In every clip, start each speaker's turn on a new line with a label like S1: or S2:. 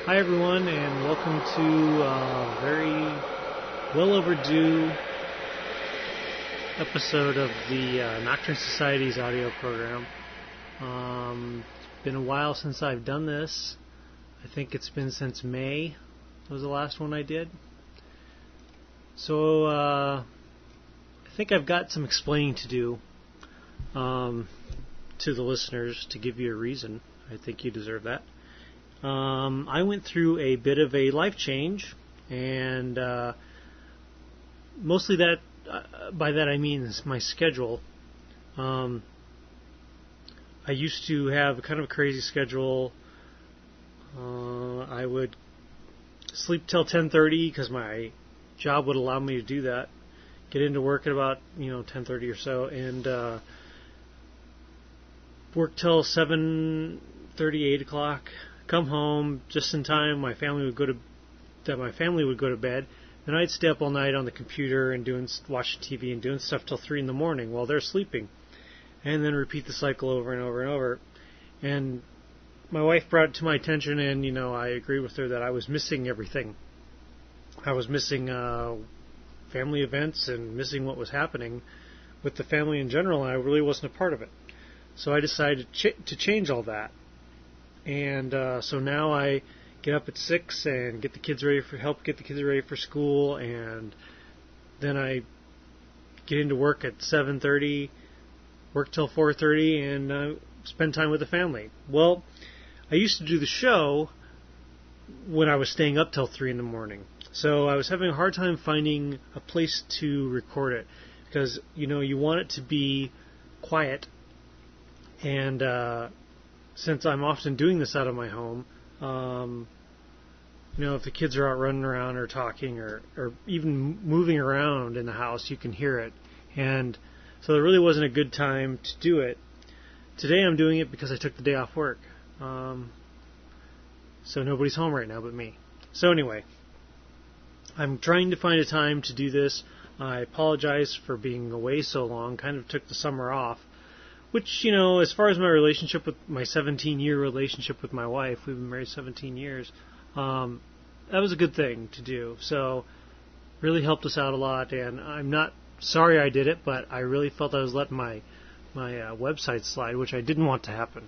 S1: Hi everyone, and welcome to a very well overdue episode of the Nocturne Society's audio program. It's been a while since I've done this. I think it's been since May was the last one I did. So I think I've got some explaining to do to the listeners to give you a reason. I think you deserve that. I went through a bit of a life change, and mostly that, by that I mean is my schedule. I used to have kind of a crazy schedule. I would sleep till 10:30 because my job would allow me to do that. Get into work at about 10:30 or so, and work till 7:30, 8 o'clock. Come home just in time. My family would go to bed. Then I'd stay up all night on the computer and watching TV and doing stuff till 3 in the morning while they're sleeping, and then repeat the cycle over and over and over. And my wife brought it to my attention, and I agreed with her that I was missing everything. I was missing family events and missing what was happening with the family in general, and I really wasn't a part of it. So I decided to change all that. And so now I get up at 6 and help get the kids ready for school, and then I get into work at 7:30, work till 4:30, and spend time with the family. Well, I used to do the show when I was staying up till 3 in the morning, so I was having a hard time finding a place to record it because you want it to be quiet, and since I'm often doing this out of my home, if the kids are out running around or talking or even moving around in the house, you can hear it. And so there really wasn't a good time to do it. Today I'm doing it because I took the day off work. So nobody's home right now but me. So anyway, I'm trying to find a time to do this. I apologize for being away so long. Kind of took the summer off. Which, as far as my 17-year relationship with my wife, we've been married 17 years, that was a good thing to do. So, really helped us out a lot, and I'm not sorry I did it, but I really felt I was letting my website slide, which I didn't want to happen.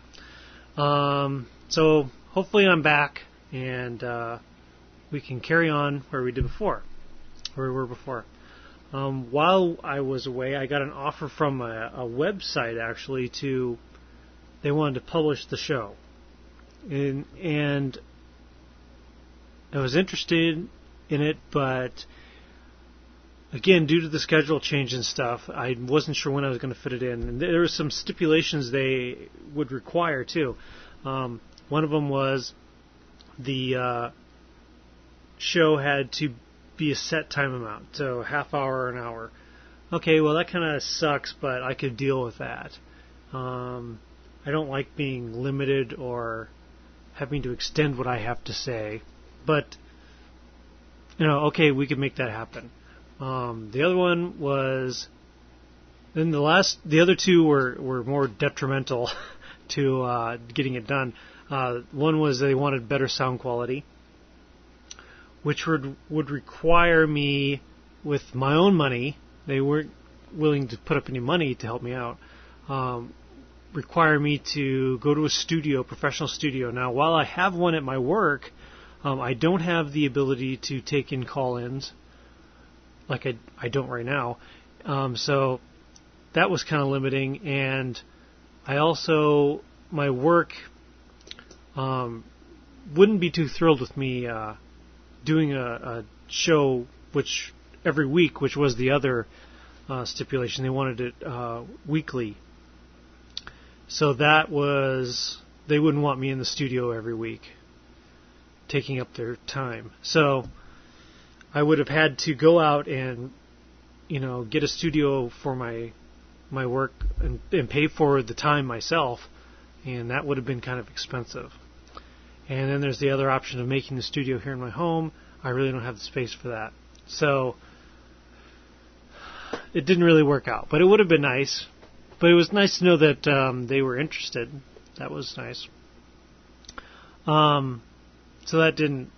S1: So, hopefully I'm back, and we can carry on where we were before. While I was away, I got an offer from a website, actually, they wanted to publish the show. And I was interested in it, but again, due to the schedule change and stuff, I wasn't sure when I was going to fit it in. And there were some stipulations they would require, too. One of them was the show had to be a set time amount, so half hour or an hour. Okay, well that kind of sucks, but I could deal with that. I don't like being limited or having to extend what I have to say, but okay, we could make that happen. The other one was, then the other two were more detrimental to getting it done. One was they wanted better sound quality, which would require me, with my own money, they weren't willing to put up any money to help me out, require me to go to a professional studio. Now, while I have one at my work, I don't have the ability to take in call-ins, like I don't right now. So that was kind of limiting, and I also, my work wouldn't be too thrilled with me doing a show every week, which was the other stipulation. They wanted it weekly. So they wouldn't want me in the studio every week, taking up their time. So I would have had to go out and, get a studio for my work and pay for the time myself, and that would have been kind of expensive. And then there's the other option of making the studio here in my home. I really don't have the space for that. So it didn't really work out. But it would have been nice. But it was nice to know that they were interested. That was nice. So that didn't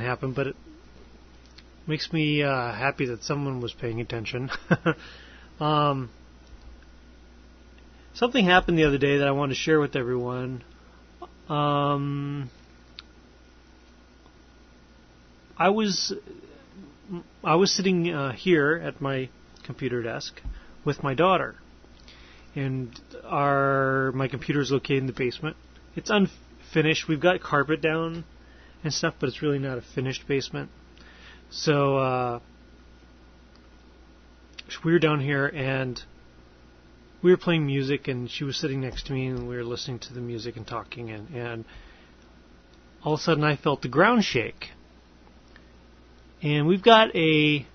S1: happen, but it makes me happy that someone was paying attention. Something happened the other day that I want to share with everyone. I was sitting here at my computer desk with my daughter, and my computer is located in the basement. It's unfinished. We've got carpet down and stuff, but it's really not a finished basement. So we were down here, and we were playing music, and she was sitting next to me, and we were listening to the music and talking, and all of a sudden I felt the ground shake. And we've got a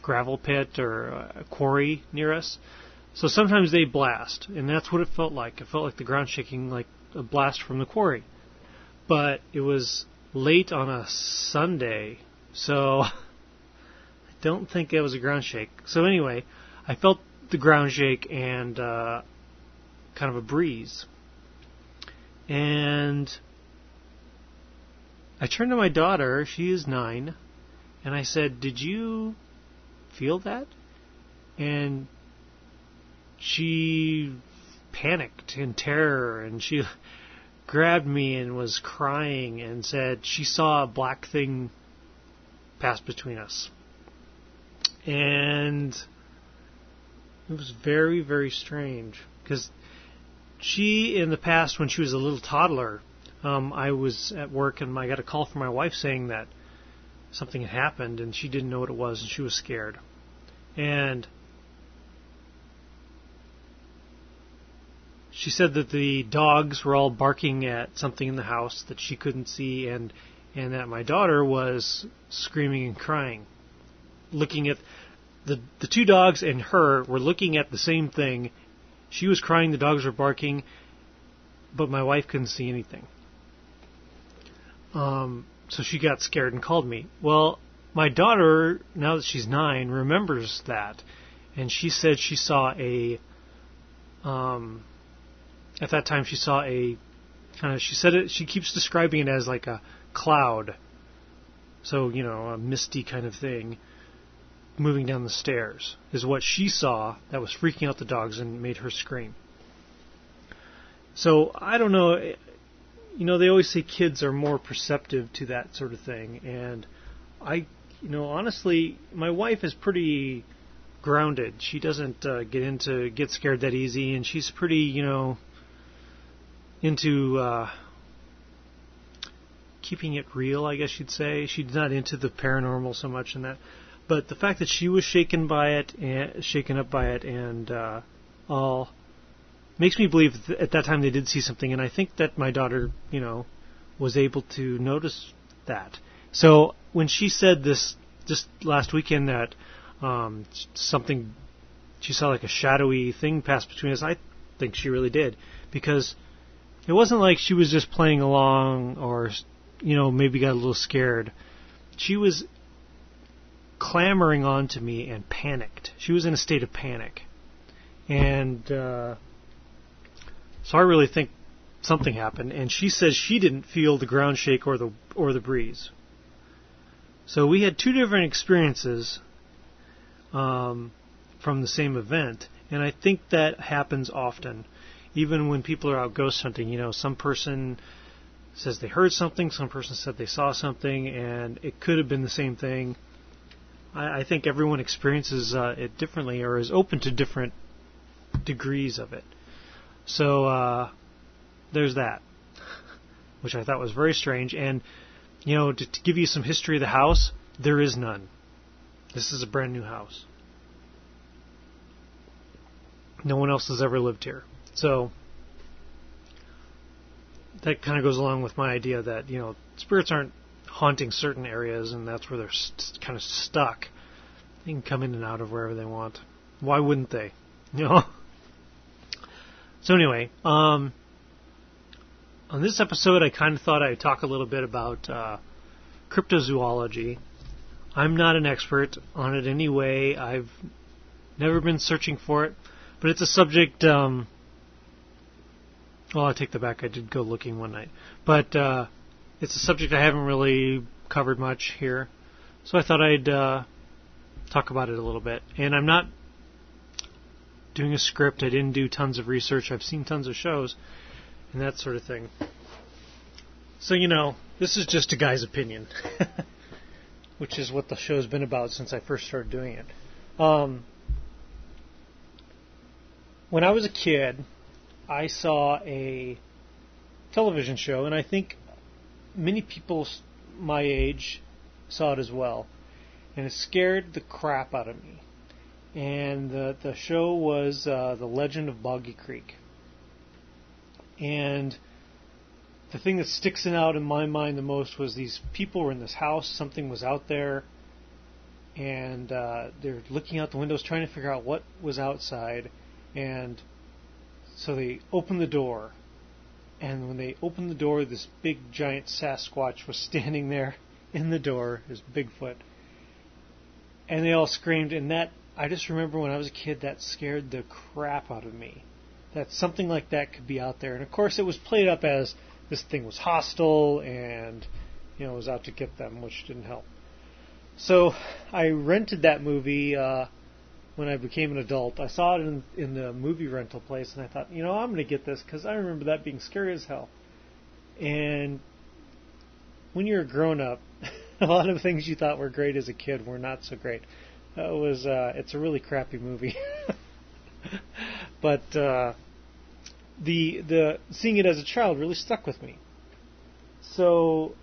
S1: gravel pit or a quarry near us, so sometimes they blast, and that's what it felt like. It felt like the ground shaking, like a blast from the quarry. But it was late on a Sunday, so I don't think it was a ground shake. So anyway, I felt the ground shake and kind of a breeze. And I turned to my daughter, she is 9, and I said, "Did you feel that?" And she panicked in terror, and she grabbed me and was crying and said she saw a black thing pass between us. And it was very, very strange, because she, in the past, when she was a little toddler, I was at work and I got a call from my wife saying that something had happened, and she didn't know what it was, and she was scared. And she said that the dogs were all barking at something in the house that she couldn't see, and that my daughter was screaming and crying. Looking at the two dogs and her were looking at the same thing. She was crying, the dogs were barking, but my wife couldn't see anything. So she got scared and called me. Well, my daughter, now that she's 9, remembers that, and she said she saw at that time she saw a kind of, she said it, she keeps describing it as like a cloud, so, a misty kind of thing moving down the stairs is what she saw that was freaking out the dogs and made her scream. So I don't know, they always say kids are more perceptive to that sort of thing, and honestly, my wife is pretty grounded. She doesn't get scared that easy, and she's pretty, into keeping it real, I guess you'd say. She's not into the paranormal so much and that. But the fact that she was shaken up by it, and all makes me believe that at that time they did see something. And I think that my daughter, was able to notice that. So when she said this just last weekend that something, she saw like a shadowy thing pass between us, I think she really did, because it wasn't like she was just playing along or, maybe got a little scared. She was clamoring on to me and panicked. She was in a state of panic. And so I really think something happened. And she says she didn't feel the ground shake or the breeze. So we had two different experiences from the same event. And I think that happens often. Even when people are out ghost hunting, some person says they heard something, some person said they saw something, and it could have been the same thing. I think everyone experiences it differently, or is open to different degrees of it. So there's that, which I thought was very strange. And, to give you some history of the house, there is none. This is a brand new house. No one else has ever lived here. So that kind of goes along with my idea that, spirits aren't haunting certain areas, and that's where they're kind of stuck. They can come in and out of wherever they want. Why wouldn't they? So anyway, on this episode, I kind of thought I'd talk a little bit about cryptozoology. I'm not an expert on it anyway. I've never been searching for it, but it's a subject Well, I take that back. I did go looking one night. But it's a subject I haven't really covered much here. So I thought I'd talk about it a little bit. And I'm not doing a script. I didn't do tons of research. I've seen tons of shows and that sort of thing. So, this is just a guy's opinion, which is what the show's been about since I first started doing it. When I was a kid, I saw a television show, and I think many people my age saw it as well, and it scared the crap out of me. And the show was The Legend of Boggy Creek. And the thing that sticks out in my mind the most was these people were in this house, something was out there, and they're looking out the windows trying to figure out what was outside. And so they opened the door, and when they opened the door, this big giant Sasquatch was standing there in the door, his Bigfoot, and they all screamed. And that, I just remember when I was a kid, that scared the crap out of me, that something like that could be out there. And of course it was played up as this thing was hostile and was out to get them, which didn't help. So I rented that movie when I became an adult. I saw it in the movie rental place, and I thought, I'm going to get this because I remember that being scary as hell. And when you're a grown-up, a lot of things you thought were great as a kid were not so great. It's a really crappy movie. But the seeing it as a child really stuck with me. So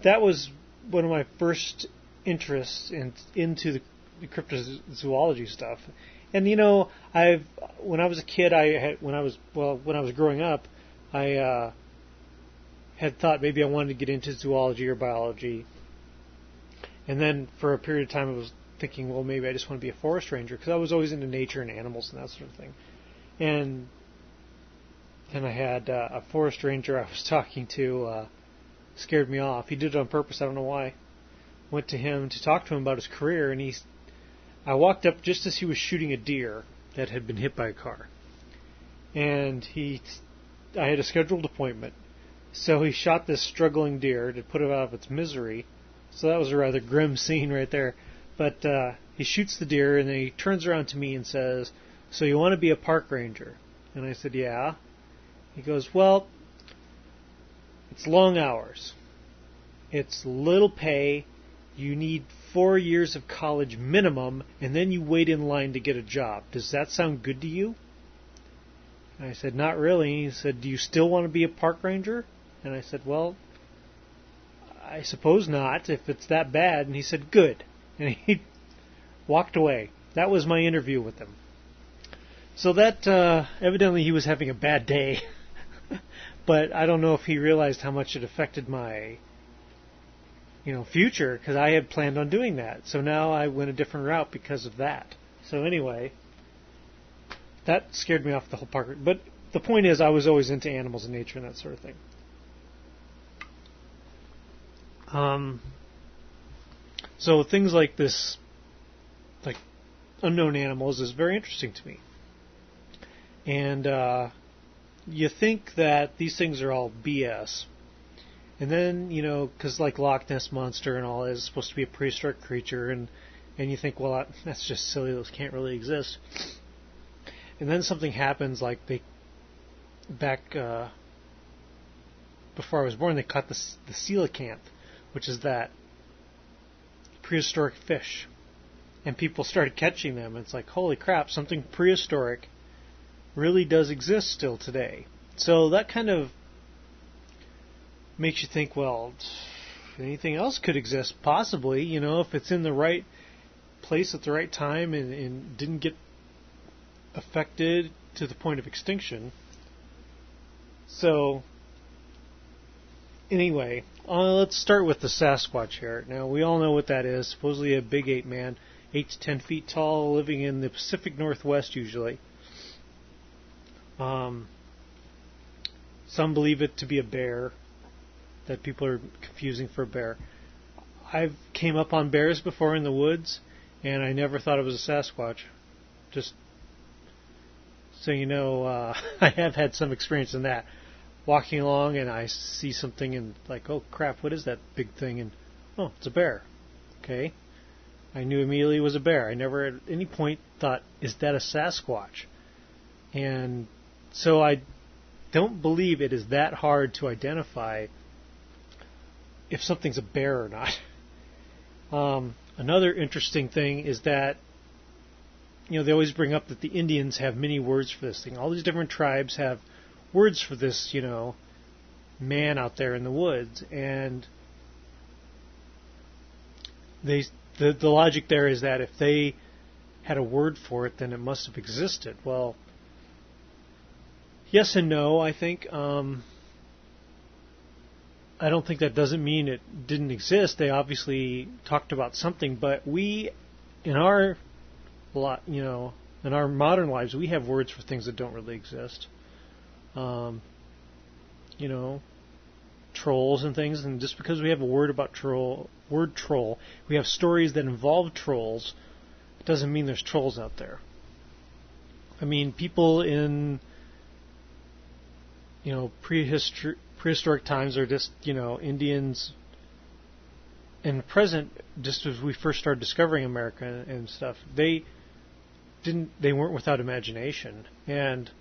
S1: that was one of my first interests into the cryptozoology stuff. And when I was a kid, when I was growing up, I had thought maybe I wanted to get into zoology or biology. And then for a period of time I was thinking, well, maybe I just want to be a forest ranger, because I was always into nature and animals and that sort of thing. And then I had a forest ranger I was talking to scared me off. He did it on purpose. I don't know why. Went to him to talk to him about his career, and I walked up just as he was shooting a deer that had been hit by a car. And I had a scheduled appointment. So he shot this struggling deer to put it out of its misery. So that was a rather grim scene right there. But he shoots the deer, and then he turns around to me and says, "So you want to be a park ranger?" And I said, "Yeah." He goes, "Well, it's long hours. It's little pay. You need 4 years of college minimum, and then you wait in line to get a job. Does that sound good to you?" And I said, "Not really." He said, "Do you still want to be a park ranger?" And I said, "Well, I suppose not, if it's that bad." And he said, "Good." And he walked away. That was my interview with him. So that, evidently he was having a bad day. But I don't know if he realized how much it affected my, future, because I had planned on doing that. So now I went a different route because of that. So anyway, that scared me off the whole park. But the point is, I was always into animals and nature and that sort of thing. So things like this, like unknown animals, is very interesting to me. And you think that these things are all BS. And then, because like Loch Ness Monster and all is supposed to be a prehistoric creature, and you think, well, that's just silly, those can't really exist. And then something happens, like before I was born, they caught the coelacanth, which is that prehistoric fish. And people started catching them. It's like, holy crap, something prehistoric really does exist still today. So that kind of makes you think, well, anything else could exist, possibly, if it's in the right place at the right time and didn't get affected to the point of extinction. So anyway, let's start with the Sasquatch here. Now, we all know what that is. Supposedly a big ape man, 8 to 10 feet tall, living in the Pacific Northwest usually. Some believe it to be a bear, that people are confusing for a bear. I've came up on bears before in the woods, and I never thought it was a Sasquatch. Just So I have had some experience in that. Walking along and I see something and like, oh crap, what is that big thing? And oh, it's a bear. Okay. I knew immediately it was a bear. I never at any point thought, is that a Sasquatch? And so I don't believe it is that hard to identify if something's a bear or not. Another interesting thing is that they always bring up that the Indians have many words for this thing. All these different tribes have words for this, man out there in the woods. And the logic there is that if they had a word for it, then it must have existed. Well, yes and no, I think. I don't think that doesn't mean it didn't exist. They obviously talked about something, but we, in our modern lives, we have words for things that don't really exist. Trolls and things, and just because we have a word about troll, we have stories that involve trolls, it doesn't mean there's trolls out there. I mean, people in prehistoric times are just Indians. In the present, just as we first started discovering America and stuff, they weren't without imagination. And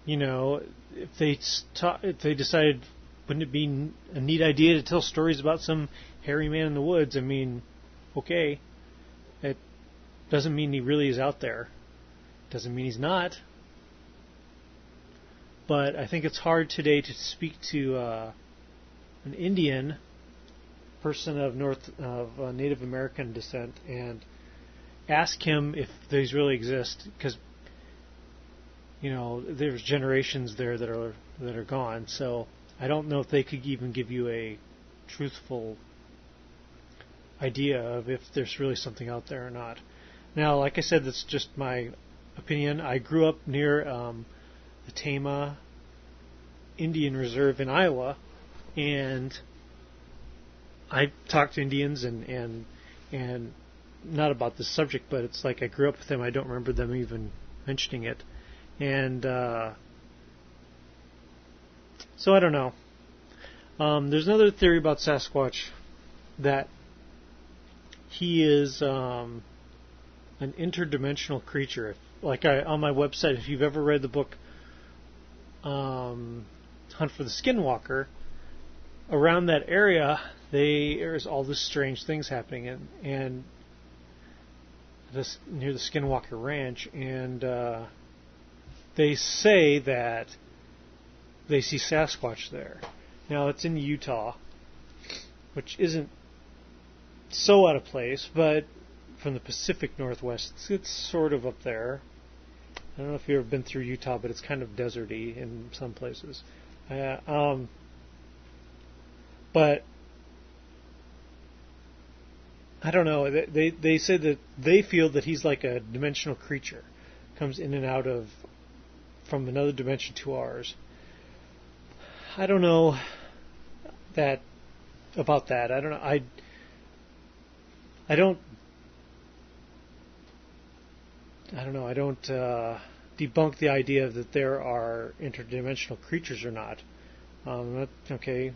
S1: if they decided, wouldn't it be a neat idea to tell stories about some hairy man in the woods? I mean, okay, it doesn't mean he really is out there. Doesn't mean he's not. But I think it's hard today to speak to an Indian person of Native American descent and ask him if these really exist, because there's generations there that are gone. So I don't know if they could even give you a truthful idea of if there's really something out there or not. Now, like I said, that's just my opinion. I grew up near the Tama Indian Reserve in Iowa, and I talked to Indians and not about this subject, but it's like I grew up with them. I don't remember them even mentioning it. And so I don't know. There's another theory about Sasquatch, that he is an interdimensional creature. On my website, if you've ever read the book Hunt for the Skinwalker, around that area there's all this strange things happening, and this near the Skinwalker Ranch, and they say that they see Sasquatch there. Now, it's in Utah, which isn't so out of place, but from the Pacific Northwest, it's sort of up there. I don't know if you've ever been through Utah, but it's kind of deserty in some places. But I don't know. They say that they feel that he's like a dimensional creature, comes in and out of from another dimension to ours. I don't know about that. I don't know. I don't debunk the idea that there are interdimensional creatures or not. Okay,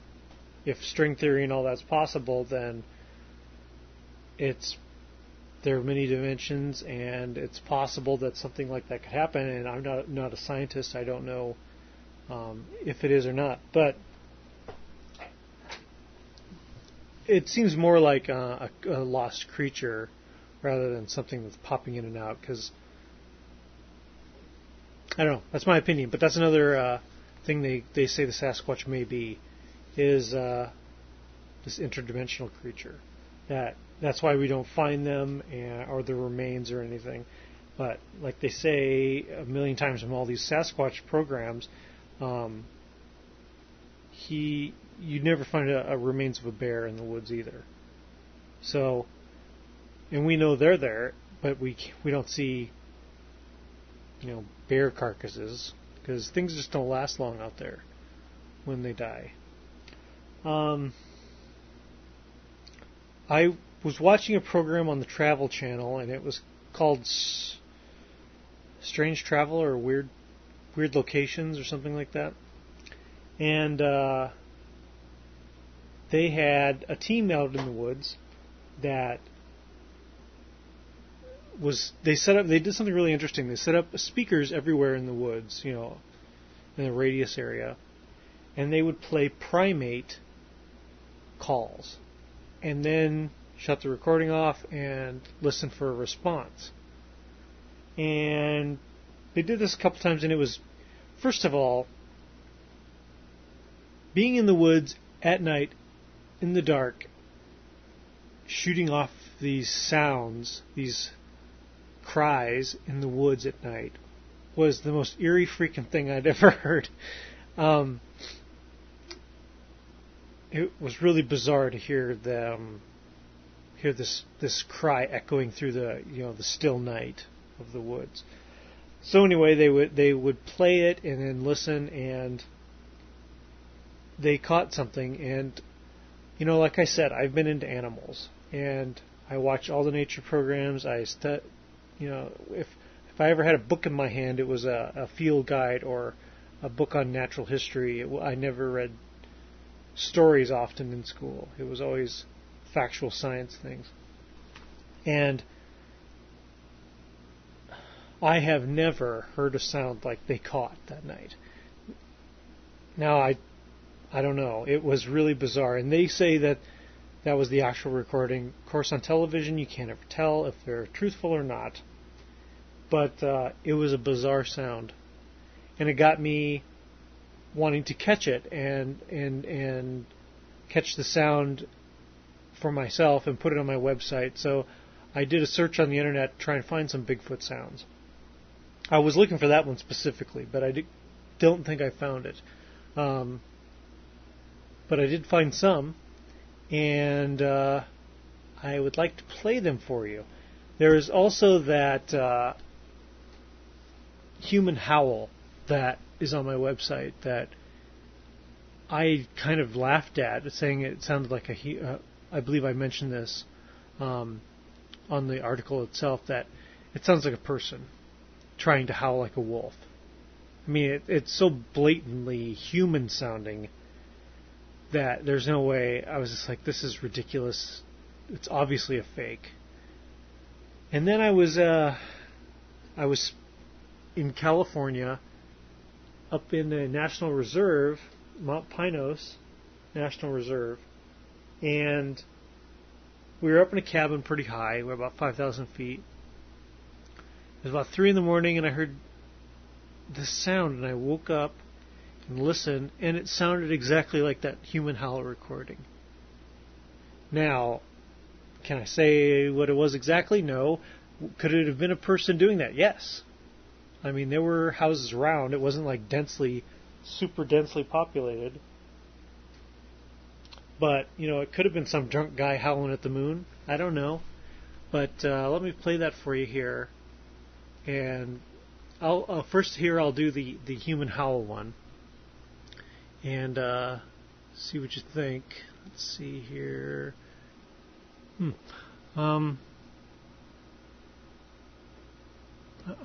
S1: if string theory and all that's possible, then there are many dimensions, and it's possible that something like that could happen. And I'm not a scientist. I don't know if it is or not, but it seems more like a lost creature rather than something that's popping in and out. Because I don't know. That's my opinion, but that's another thing they say the Sasquatch may be, is this interdimensional creature. That's why we don't find them or their remains or anything. But like they say a million times in all these Sasquatch programs, you'd never find a remains of a bear in the woods either. So, and we know they're there, but we don't see bear carcasses, because things just don't last long out there when they die. I was watching a program on the Travel Channel, and it was called strange travel or weird locations or something like that. And they had a team out in the woods that they did something really interesting. They set up speakers everywhere in the woods, in the radius area, and they would play primate calls and then shut the recording off and listen for a response. And they did this a couple times, and it was, first of all, being in the woods at night in the dark, shooting off these sounds, these cries in the woods at night, was the most eerie freaking thing I'd ever heard. It was really bizarre to hear this cry echoing through the still night of the woods. So anyway, they would play it and then listen, and they caught something. And like I said, I've been into animals, and I watch all the nature programs. If I ever had a book in my hand, it was a field guide or a book on natural history. I never read stories often in school. It was always factual science things. And I have never heard a sound like they caught that night. Now, I don't know. It was really bizarre. And they say that was the actual recording. Of course, on television, you can't ever tell if they're truthful or not. But it was a bizarre sound. And it got me wanting to catch it and catch the sound for myself and put it on my website. So I did a search on the internet to try and find some Bigfoot sounds. I was looking for that one specifically, but I don't think I found it. But I did find some, and I would like to play them for you. There is also that human howl that is on my website that I kind of laughed at, saying it sounded like I believe I mentioned this on the article itself, that it sounds like a person trying to howl like a wolf. I mean, it's so blatantly human sounding that there's no way. I was just like, this is ridiculous. It's obviously a fake. And then I was in California, up in the National Reserve, Mount Pinos National Reserve, and we were up in a cabin pretty high. We're about 5,000 feet. It was about 3 in the morning, and I heard this sound, and I woke up and listened, and it sounded exactly like that human howl recording. Now, can I say what it was exactly? No. Could it have been a person doing that? Yes. I mean, there were houses around. It wasn't like super densely populated. But, it could have been some drunk guy howling at the moon. I don't know. But let me play that for you here. And I'll do the human howl one. And see what you think. Let's see here. I'm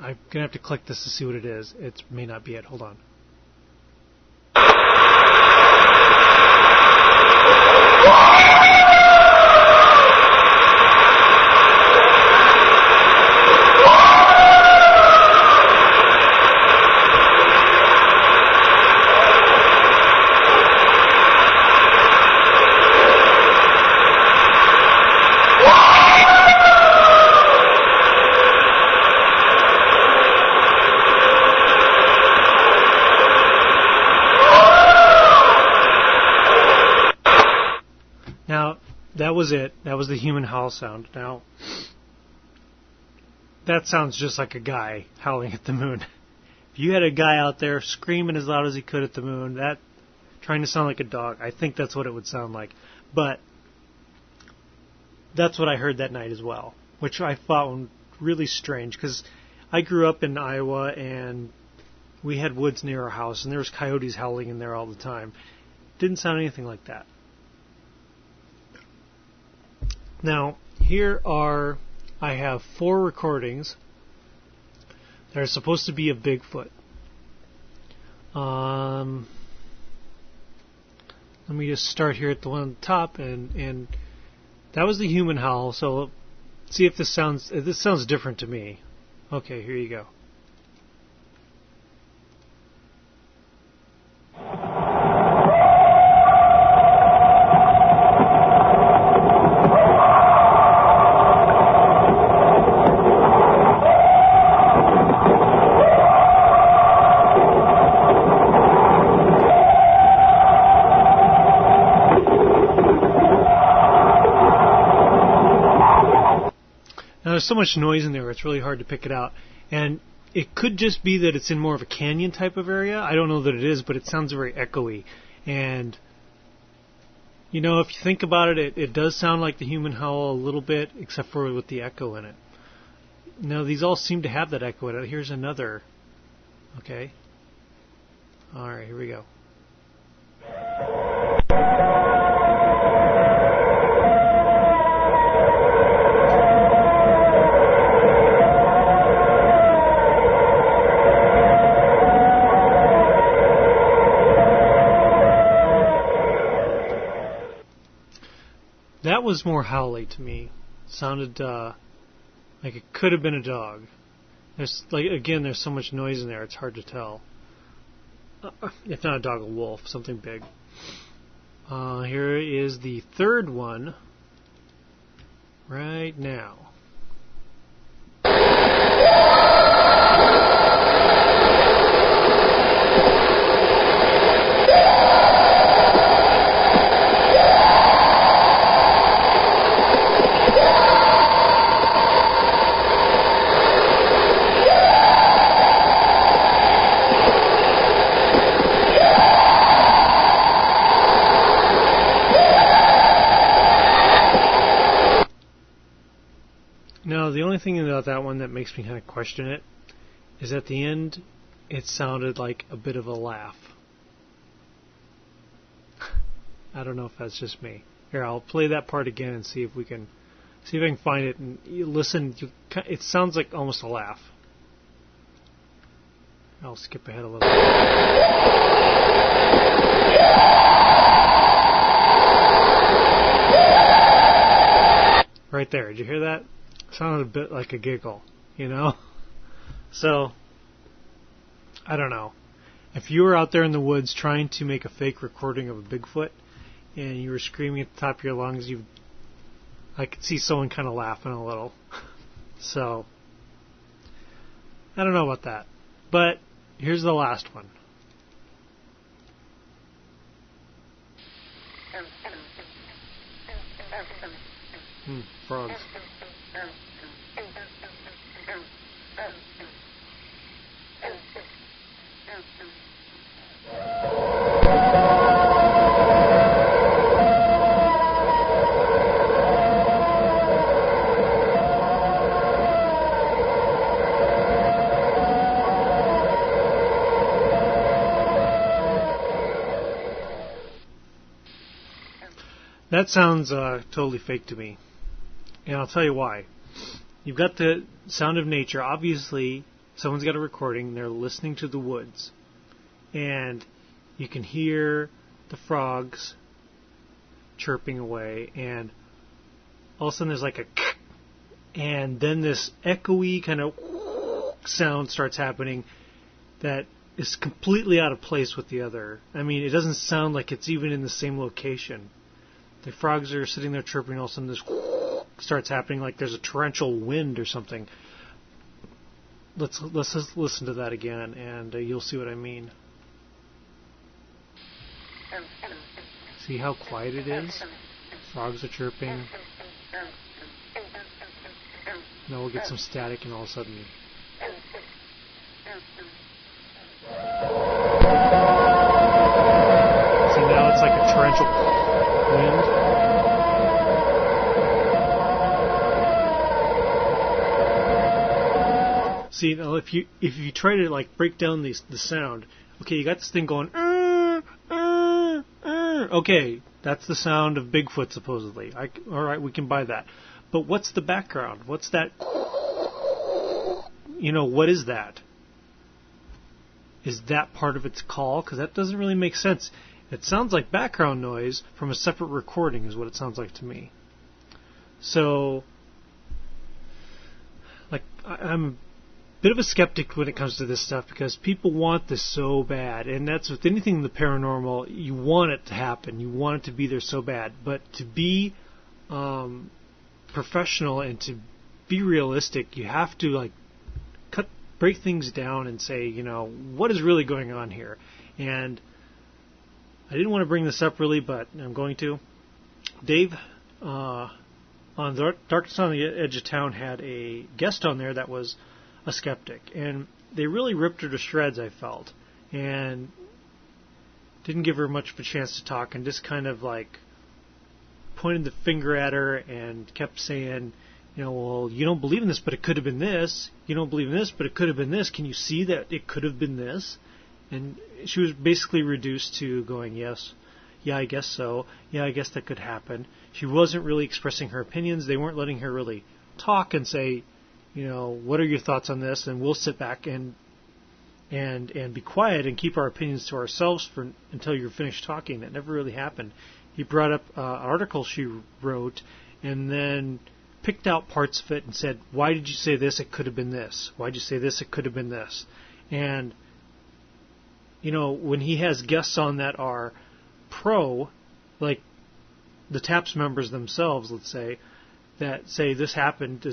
S1: going to have to click this to see what it is. It may not be it. Hold on. That was it. That was the human howl sound. Now, that sounds just like a guy howling at the moon. If you had a guy out there screaming as loud as he could at the moon, trying to sound like a dog, I think that's what it would sound like. But that's what I heard that night as well, which I found really strange, because I grew up in Iowa, and we had woods near our house, and there was coyotes howling in there all the time. Didn't sound anything like that. Now, I have 4 recordings. that are supposed to be a Bigfoot. Let me just start here at the one on the top, and that was the human howl. So see if this sounds different to me. Okay, here you go. There's so much noise in there, it's really hard to pick it out. And it could just be that it's in more of a canyon type of area. I don't know that it is, but it sounds very echoey. And, you know, if you think about it, it does sound like the human howl a little bit, except for with the echo in it. No, these all seem to have that echo in it. Here's another. Okay. Alright, here we go. That was more howly to me. Sounded like it could have been a dog. There's there's so much noise in there, it's hard to tell. If not a dog, a wolf, something big. Here is the third one right now. Now, the only thing about that one that makes me kind of question it is at the end, it sounded like a bit of a laugh. I don't know if that's just me. Here, I'll play that part again and see if I can find it. And you listen, it sounds like almost a laugh. I'll skip ahead a little bit. Right there, did you hear that? Sounded a bit like a giggle, you know? So, I don't know. If you were out there in the woods trying to make a fake recording of a Bigfoot and you were screaming at the top of your lungs, I could see someone kind of laughing a little. So, I don't know about that. But, here's the last one. Frogs. That sounds totally fake to me. And I'll tell you why. You've got the sound of nature. Obviously, someone's got a recording. They're listening to the woods. And you can hear the frogs chirping away. And all of a sudden there's like a and then this echoey kind of sound starts happening that is completely out of place with the other. I mean, it doesn't sound like it's even in the same location. The frogs are sitting there chirping, all of a sudden this starts happening like there's a torrential wind or something. Let's just listen to that again, and you'll see what I mean. See how quiet it is? Frogs are chirping. Now we'll get some static, and all of a sudden... See, now it's like a torrential wind. See, now if you try to like break down the sound, okay, you got this thing going. Okay, that's the sound of Bigfoot supposedly. All right, we can buy that. But what's the background? What's that? You know, what is that? is that part of its call? Because that doesn't really make sense. It sounds like background noise from a separate recording is what it sounds like to me. So, like, I'm a bit of a skeptic when it comes to this stuff because people want this so bad. And that's with anything in the paranormal, you want it to happen. You want it to be there so bad. But to be professional and to be realistic, you have to, like, break things down and say, what is really going on here? And I didn't want to bring this up really, but I'm going to. Dave, on Darkness on the Edge of Town, had a guest on there that was a skeptic, and they really ripped her to shreds, I felt, and didn't give her much of a chance to talk, and just kind of like pointed the finger at her and kept saying, well, you don't believe in this, but it could have been this. You don't believe in this, but it could have been this. Can you see that it could have been this? And she was basically reduced to going, yes, yeah, I guess so. Yeah, I guess that could happen. She wasn't really expressing her opinions. They weren't letting her really talk and say, what are your thoughts on this? And we'll sit back and be quiet and keep our opinions to ourselves until you're finished talking. That never really happened. He brought up an article she wrote and then picked out parts of it and said, why did you say this? It could have been this. Why did you say this? It could have been this. And, when he has guests on that are pro, like the TAPS members themselves, let's say, that say this happened,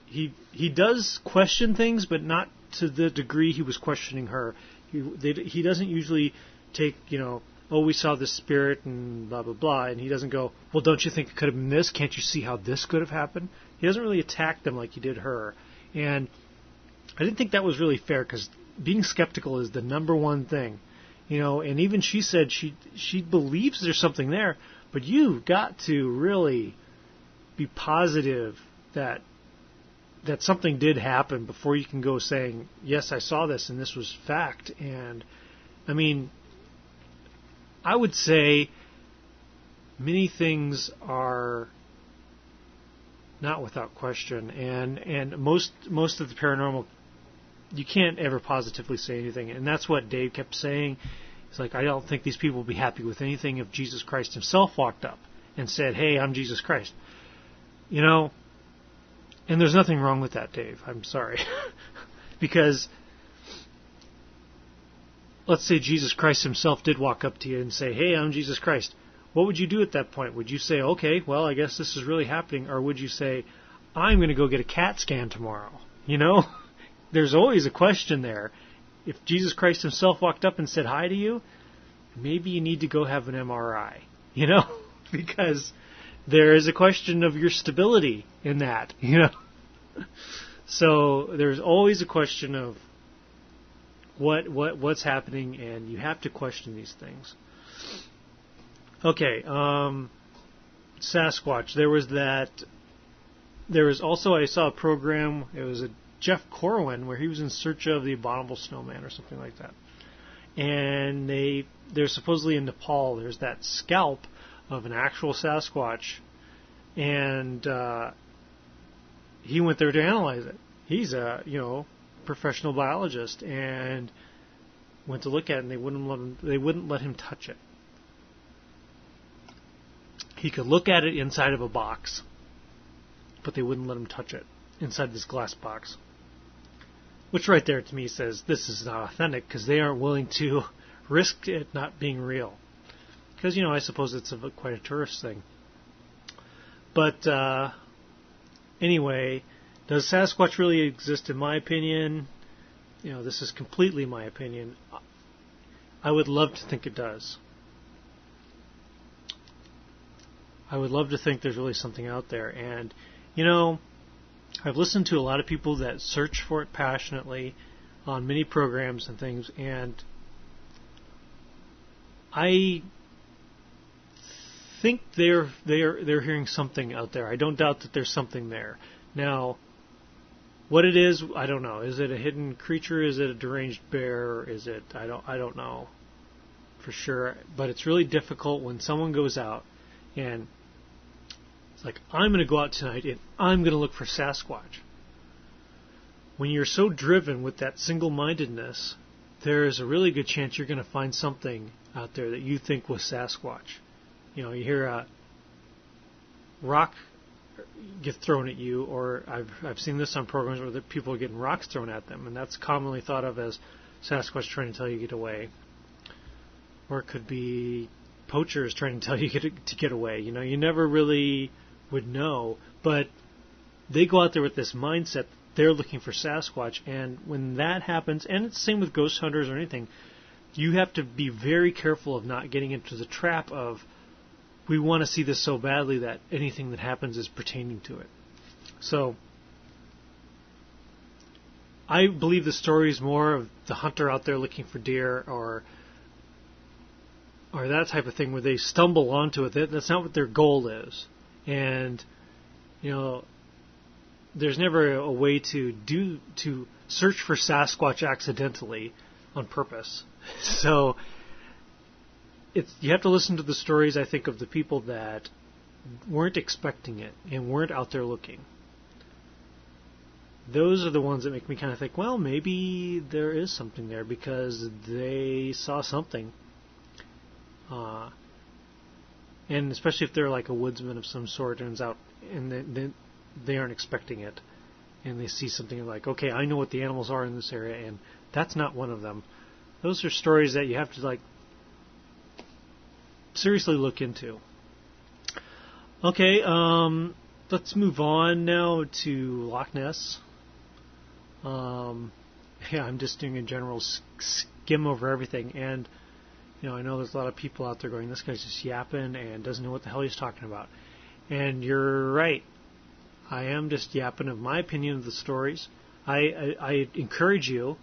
S1: he does question things, but not to the degree he was questioning her. He doesn't usually take, we saw this spirit and blah, blah, blah, and he doesn't go, well, don't you think it could have been this? Can't you see how this could have happened? He doesn't really attack them like he did her. And I didn't think that was really fair, because being skeptical is the number one thing. And even she said she believes there's something there, but you've got to really be positive that something did happen before you can go saying, yes, I saw this and this was fact. And, I mean, I would say many things are not without question, and most of the paranormal, you can't ever positively say anything, and that's what Dave kept saying. He's like, I don't think these people would be happy with anything if Jesus Christ himself walked up and said, hey, I'm Jesus Christ. And there's nothing wrong with that, Dave. I'm sorry. Because let's say Jesus Christ himself did walk up to you and say, hey, I'm Jesus Christ. What would you do at that point? Would you say, okay, well, I guess this is really happening? Or would you say, I'm going to go get a CAT scan tomorrow? There's always a question there. If Jesus Christ himself walked up and said hi to you, maybe you need to go have an MRI, because there is a question of your stability in that, So there's always a question of what's happening, and you have to question these things. Okay, Sasquatch. There was also, I saw a program, it was a Jeff Corwin, where he was in search of the abominable snowman or something like that. And they're supposedly in Nepal. There's that scalp of an actual Sasquatch, and he went there to analyze it. He's a professional biologist, and went to look at it, and they wouldn't let him touch it. He could look at it inside of a box, but they wouldn't let him touch it inside this glass box. Which right there to me says this is not authentic, because they aren't willing to risk it not being real. Because, I suppose it's quite a tourist thing. But anyway, does Sasquatch really exist? In my opinion, this is completely my opinion. I would love to think it does. I would love to think there's really something out there. And, I've listened to a lot of people that search for it passionately on many programs and things, and I think they're hearing something out there. I don't doubt that there's something there. Now, what it is, I don't know. Is it a hidden creature? Is it a deranged bear? Is it? I don't know for sure. But it's really difficult when someone goes out and it's like, I'm going to go out tonight and I'm going to look for Sasquatch. When you're so driven with that single-mindedness there's a really good chance you're going to find something out there that you think was Sasquatch. You know, you hear a rock get thrown at you, or I've seen this on programs where the people are getting rocks thrown at them, and that's commonly thought of as Sasquatch trying to tell you to get away. Or it could be poachers trying to tell you to get away. You know, you never really would know, but they go out there with this mindset that they're looking for Sasquatch, and when that happens, and it's the same with ghost hunters or anything, you have to be very careful of not getting into the trap of, we want to see this so badly that anything that happens is pertaining to it. So, I believe the story is more of the hunter out there looking for deer or that type of thing where they stumble onto it. That's not what their goal is. And, you know, there's never a way to search for Sasquatch accidentally on purpose. So, you have to listen to the stories, I think, of the people that weren't expecting it and weren't out there looking. Those are the ones that make me kind of think, well, maybe there is something there because they saw something. And especially if they're like a woodsman of some sort, turns out, and they aren't expecting it, and they see something like, okay, I know what the animals are in this area, and that's not one of them. Those are stories that you have to like seriously look into. Okay, let's move on now to Loch Ness. Yeah, I'm just doing a general skim over everything, and you know, I know there's a lot of people out there going, this guy's just yapping and doesn't know what the hell he's talking about. And you're right. I am just yapping of my opinion of the stories. I encourage you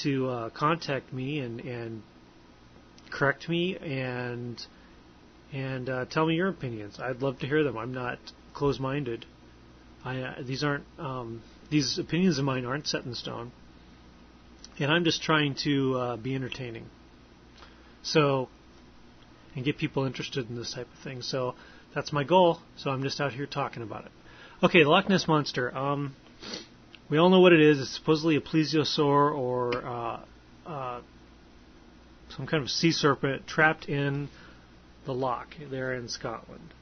S1: to contact me and correct me and tell me your opinions. I'd love to hear them. I'm not closed-minded. These opinions of mine aren't set in stone, and I'm just trying to be entertaining. So, and get people interested in this type of thing. So that's my goal. So I'm just out here talking about it. Okay, the Loch Ness Monster. We all know what it is. It's supposedly a plesiosaur or some kind of sea serpent trapped in the loch there in Scotland.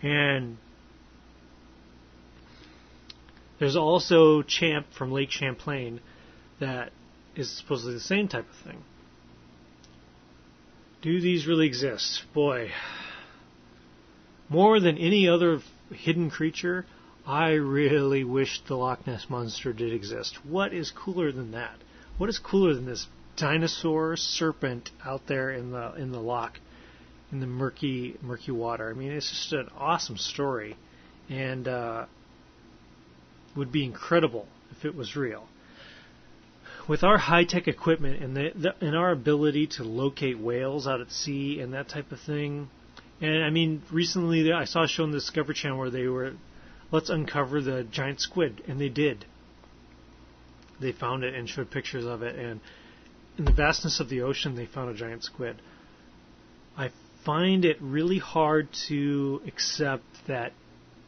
S1: And there's also Champ from Lake Champlain that is supposedly the same type of thing. Do these really exist? Boy, more than any other hidden creature, I really wish the Loch Ness Monster did exist. What is cooler than that? What is cooler than this dinosaur serpent out there in the loch, in the murky water? I mean, it's just an awesome story, and would be incredible if it was real. With our high-tech equipment and our ability to locate whales out at sea and that type of thing, and I mean, recently I saw a show on the Discovery Channel where they were, let's uncover the giant squid, and they did. They found it and showed pictures of it, and in the vastness of the ocean, they found a giant squid. I find it really hard to accept that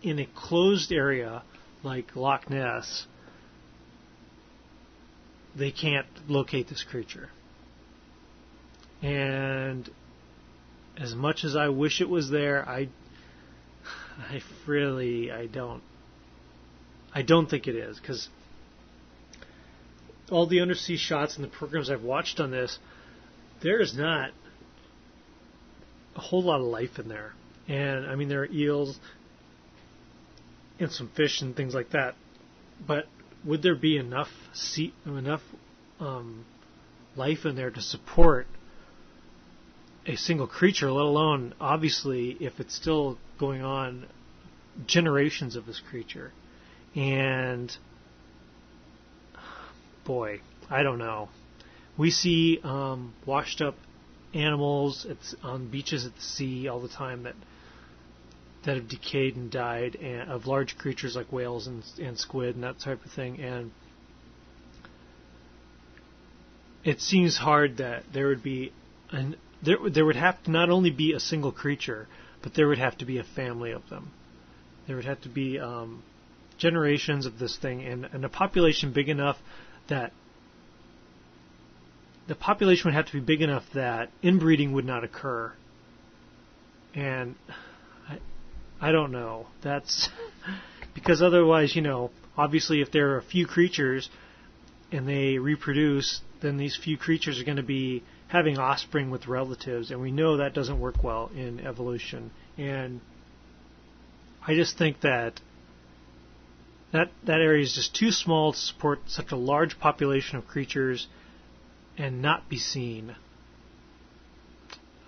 S1: in a closed area like Loch Ness, they can't locate this creature. And as much as I wish it was there, I don't think it is, because all the undersea shots and the programs I've watched on this, there's not a whole lot of life in there. And I mean, there are eels and some fish and things like that, but would there be enough life in there to support a single creature, let alone, obviously, if it's still going on, generations of this creature? And, boy, I don't know. We see washed up animals on beaches at the sea all the time that have decayed and died, and of large creatures like whales and squid and that type of thing. And it seems hard that there would be there would have to not only be a single creature, but there would have to be a family of them. There would have to be generations of this thing, and a population big enough that the population would have to be big enough that inbreeding would not occur. And I don't know. That's because otherwise, obviously if there are a few creatures and they reproduce, then these few creatures are going to be having offspring with relatives, and we know that doesn't work well in evolution. And I just think that area is just too small to support such a large population of creatures and not be seen.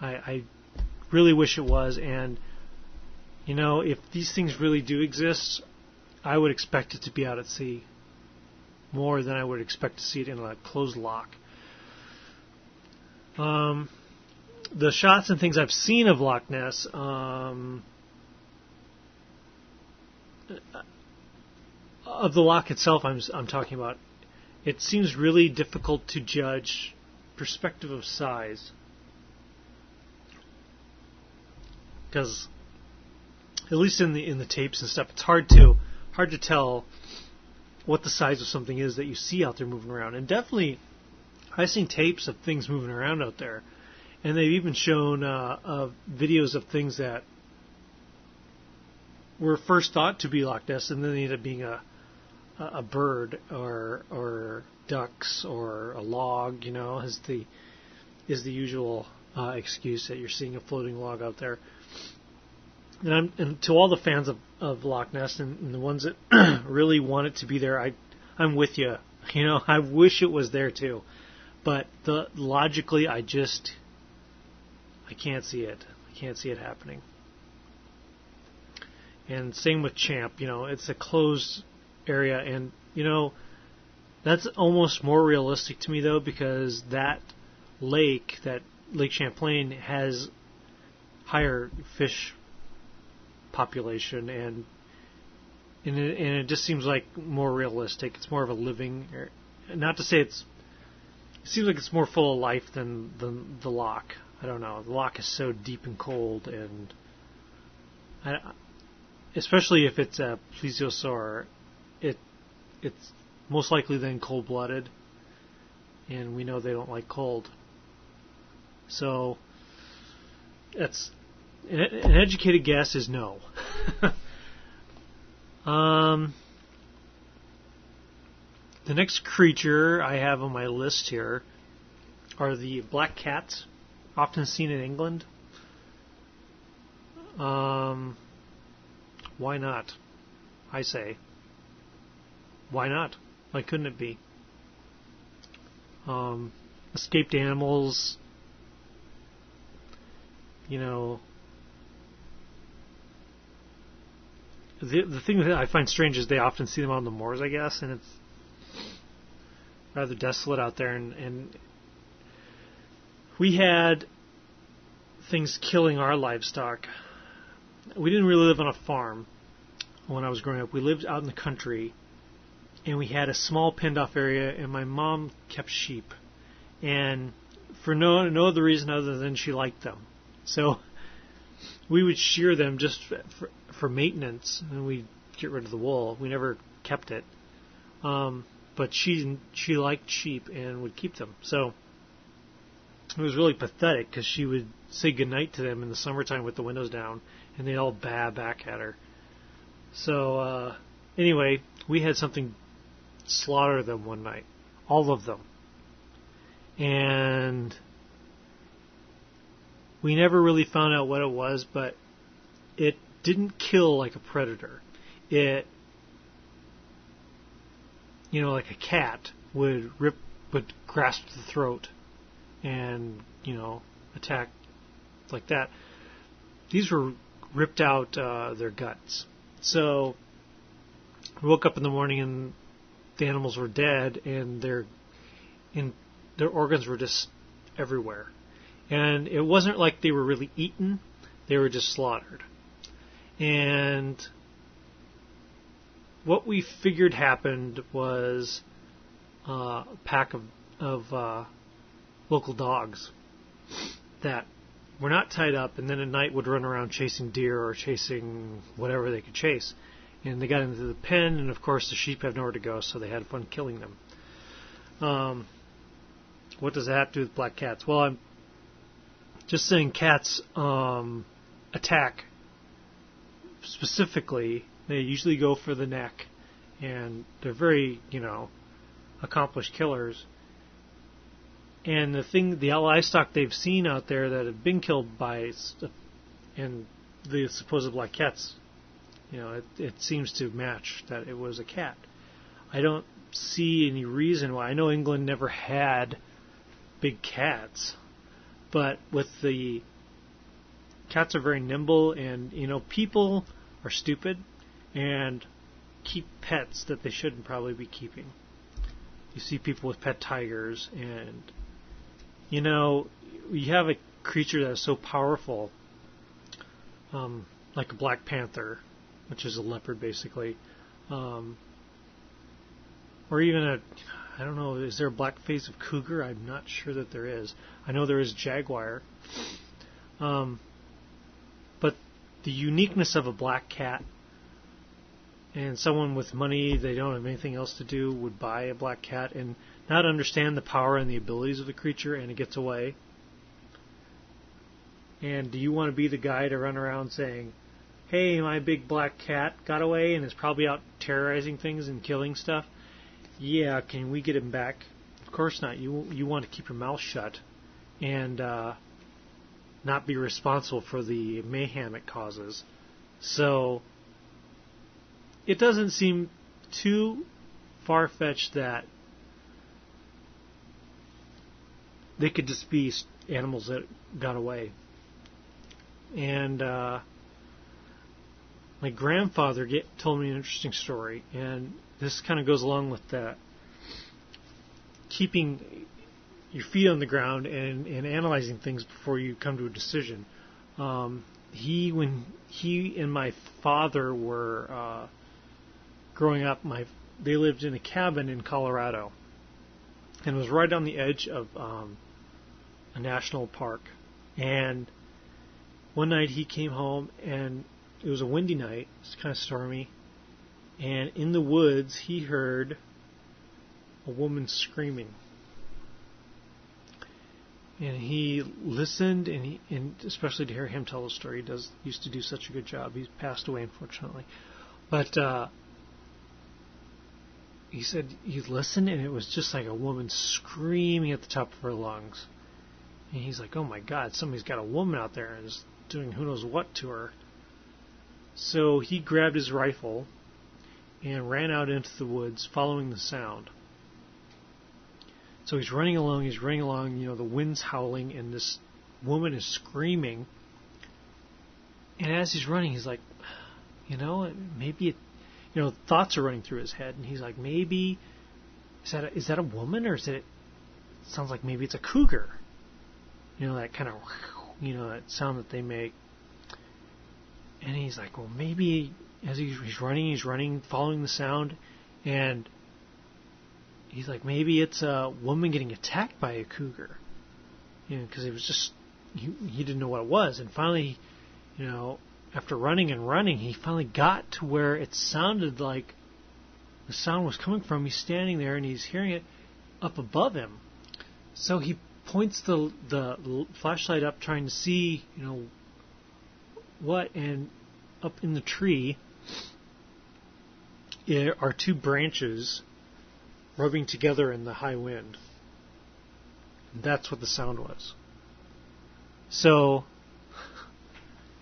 S1: I really wish it was, and if these things really do exist, I would expect it to be out at sea more than I would expect to see it in a closed lock. The shots and things I've seen of Loch Ness, of the loch itself, I'm talking about. It seems really difficult to judge perspective of size, because at least in the tapes and stuff, it's hard to tell what the size of something is that you see out there moving around. And definitely, I've seen tapes of things moving around out there, and they've even shown videos of things that were first thought to be Loch Ness, and then they ended up being a bird or ducks or a log. Is the usual excuse that you're seeing a floating log out there. And to all the fans of Loch Ness and the ones that really want it to be there, I'm with you. I wish it was there too, but logically, I can't see it. I can't see it happening. And same with Champ. It's a closed area, and that's almost more realistic to me though, because that Lake Champlain, has higher fish population, and it just seems like more realistic. It's more of a living, not to say it seems like it's more full of life than the loch. I don't know. The loch is so deep and cold, and especially if it's a plesiosaur, it's most likely then cold-blooded, and we know they don't like cold. So that's an educated guess is no. The next creature I have on my list here are the black cats, often seen in England. Why not? I say. Why not? Why couldn't it be? Escaped animals, the thing that I find strange is they often see them on the moors, I guess, and it's rather desolate out there, and we had things killing our livestock. We didn't really live on a farm when I was growing up. We lived out in the country, and we had a small penned-off area, and my mom kept sheep, and for no other reason other than she liked them. So we would shear them just for maintenance, and we'd get rid of the wool. We never kept it. But she liked sheep and would keep them. So it was really pathetic, because she would say goodnight to them in the summertime with the windows down, and they'd all baa back at her. So anyway, we had something slaughter them one night. All of them. And we never really found out what it was, but it didn't kill like a predator. It, like a cat would grasp the throat and, attack like that. These were ripped out their guts. So we woke up in the morning and the animals were dead, and their organs were just everywhere. And it wasn't like they were really eaten; they were just slaughtered. And what we figured happened was a pack of local dogs that were not tied up, and then at night would run around chasing deer or chasing whatever they could chase. And they got into the pen, and of course the sheep have nowhere to go, so they had fun killing them. what does that have to do with black cats? Well, I'm just saying cats attack specifically. They usually go for the neck, and they're very, accomplished killers. And the livestock they've seen out there that have been killed by and the supposed black cats, it seems to match that it was a cat. I don't see any reason why. I know England never had big cats, but with the cats are very nimble, and people are stupid and keep pets that they shouldn't probably be keeping. You see people with pet tigers, and you have a creature that is so powerful, like a black panther, which is a leopard basically, or even I don't know, is there a black face of cougar? I'm not sure that there is. I know there is jaguar. But the uniqueness of a black cat, and someone with money, they don't have anything else to do, would buy a black cat and not understand the power and the abilities of the creature, and it gets away. And do you want to be the guy to run around saying, hey, my big black cat got away and is probably out terrorizing things and killing stuff? Yeah, can we get him back? Of course not. You want to keep your mouth shut and not be responsible for the mayhem it causes. So it doesn't seem too far-fetched that they could just be animals that got away. And my grandfather told me an interesting story, and this kind of goes along with that, keeping your feet on the ground and analyzing things before you come to a decision. When he and my father were growing up, they lived in a cabin in Colorado, and it was right on the edge of a national park. And one night he came home, and it was a windy night. It was kind of stormy. And in the woods, he heard a woman screaming. And he listened, and especially to hear him tell the story, he used to do such a good job. He's passed away, unfortunately. But he said he listened, and it was just like a woman screaming at the top of her lungs. And he's like, oh my God, somebody's got a woman out there and is doing who knows what to her. So he grabbed his rifle and ran out into the woods following the sound. So he's running along, the wind's howling, and this woman is screaming. And as he's running, he's like, maybe thoughts are running through his head, and he's like, maybe, is that a woman, or it sounds like maybe it's a cougar? That kind of, that sound that they make. And he's like, well, maybe, as he's running, following the sound, and he's like, maybe it's a woman getting attacked by a cougar. Because it was just, he didn't know what it was. And finally, after running, he finally got to where it sounded like the sound was coming from. He's standing there, and he's hearing it up above him. So he points the flashlight up, trying to see, what, and up in the tree are two branches rubbing together in the high wind. That's what the sound was. So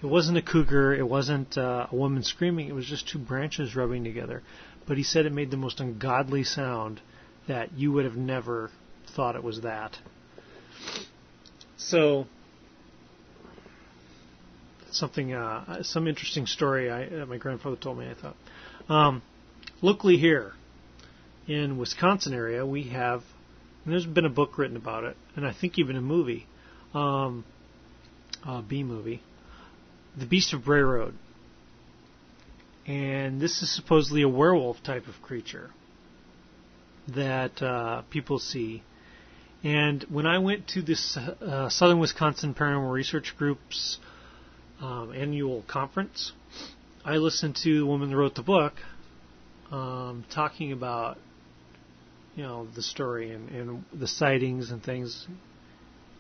S1: it wasn't a cougar, it wasn't a woman screaming, it was just two branches rubbing together. But he said it made the most ungodly sound that you would have never thought it was that. So something, some interesting story my grandfather told me, I thought. Locally here in Wisconsin area, we have, and there's been a book written about it, and I think even a movie, B-movie, The Beast of Bray Road. And this is supposedly a werewolf type of creature that people see. And when I went to this Southern Wisconsin Paranormal Research Group's annual conference, I listened to the woman that wrote the book talking about the story and the sightings and things,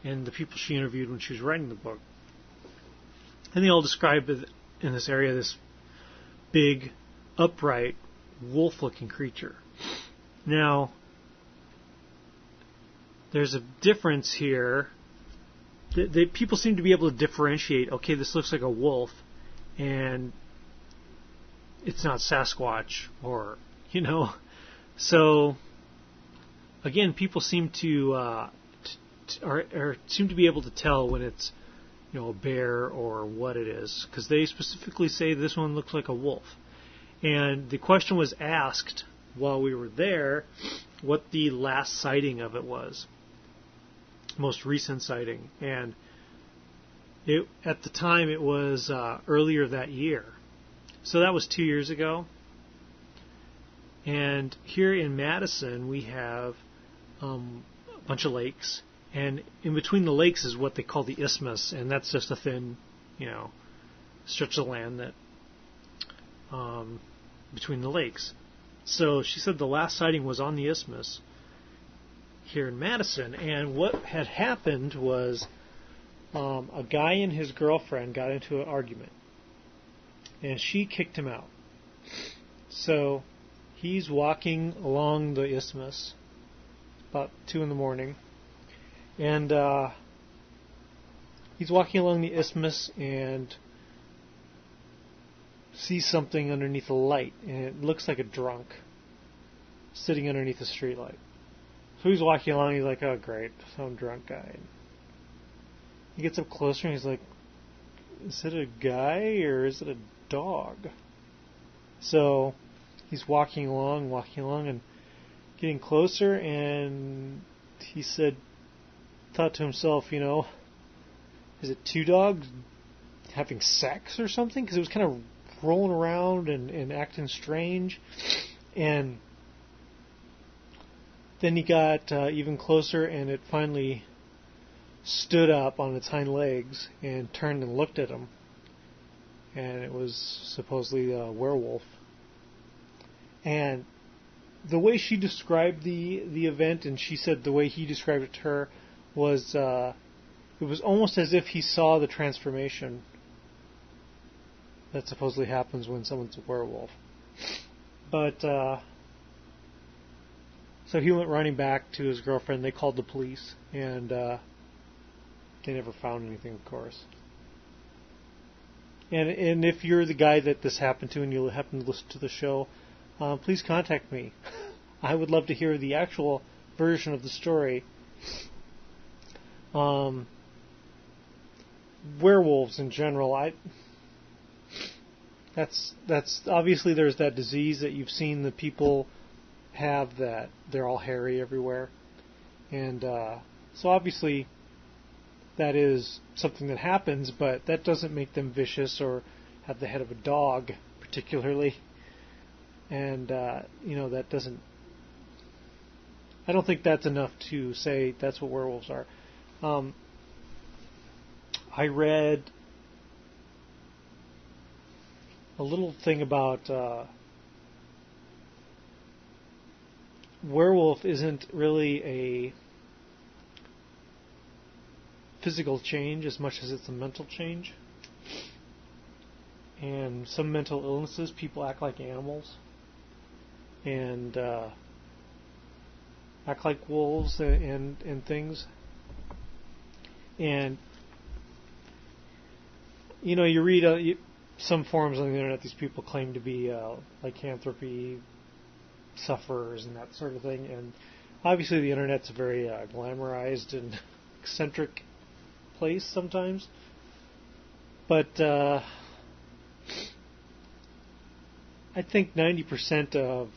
S1: and the people she interviewed when she was writing the book. And they all described in this area this big, upright, wolf-looking creature. Now, there's a difference here. People seem to be able to differentiate, okay, this looks like a wolf, and it's not Sasquatch, or, So, again, people seem to seem to be able to tell when it's, a bear or what it is, because they specifically say this one looks like a wolf. And the question was asked while we were there what the last sighting of it was, most recent sighting, and at the time it was earlier that year, so that was 2 years ago. And here in Madison we have a bunch of lakes, and in between the lakes is what they call the isthmus, and that's just a thin stretch of land that between the lakes. So she said the last sighting was on the isthmus here in Madison, and what had happened was a guy and his girlfriend got into an argument, and she kicked him out. So he's walking along the isthmus about 2 a.m, and he's walking along the isthmus and sees something underneath a light, and it looks like a drunk sitting underneath a streetlight. So he's walking along, he's like, oh great, some drunk guy. He gets up closer and he's like, is it a guy or is it a dog? So he's walking along and getting closer, and he thought to himself, is it two dogs having sex or something? Because it was kind of rolling around and acting strange. And then he got even closer, and it finally stood up on its hind legs and turned and looked at him. And it was supposedly a werewolf. And the way she described the event, and she said the way he described it to her, was it was almost as if he saw the transformation that supposedly happens when someone's a werewolf. But so he went running back to his girlfriend. They called the police, and they never found anything, of course. And if you're the guy that this happened to and you happen to listen to the show, please contact me. I would love to hear the actual version of the story. Werewolves in general, that's obviously there's that disease that you've seen the people have, that they're all hairy everywhere, and so obviously that is something that happens, but that doesn't make them vicious or have the head of a dog particularly, and that doesn't. I don't think that's enough to say that's what werewolves are. I read a little thing about werewolf isn't really a physical change as much as it's a mental change. And some mental illnesses, people act like animals and act like wolves and things. And you read some forums on the internet, these people claim to be lycanthropy sufferers and that sort of thing, and obviously the internet's a very glamorized and eccentric place sometimes, but I think 90% of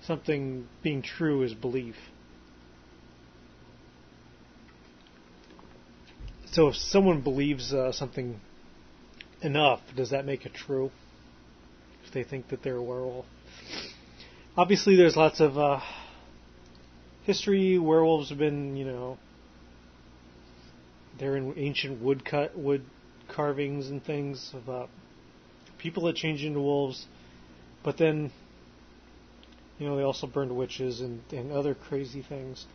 S1: something being true is belief. So if someone believes something enough, does that make it true? If they think that they're a werewolf. Obviously there's lots of history. Werewolves have been, they're in ancient wood carvings and things about people that change into wolves. But then They also burned witches and other crazy things.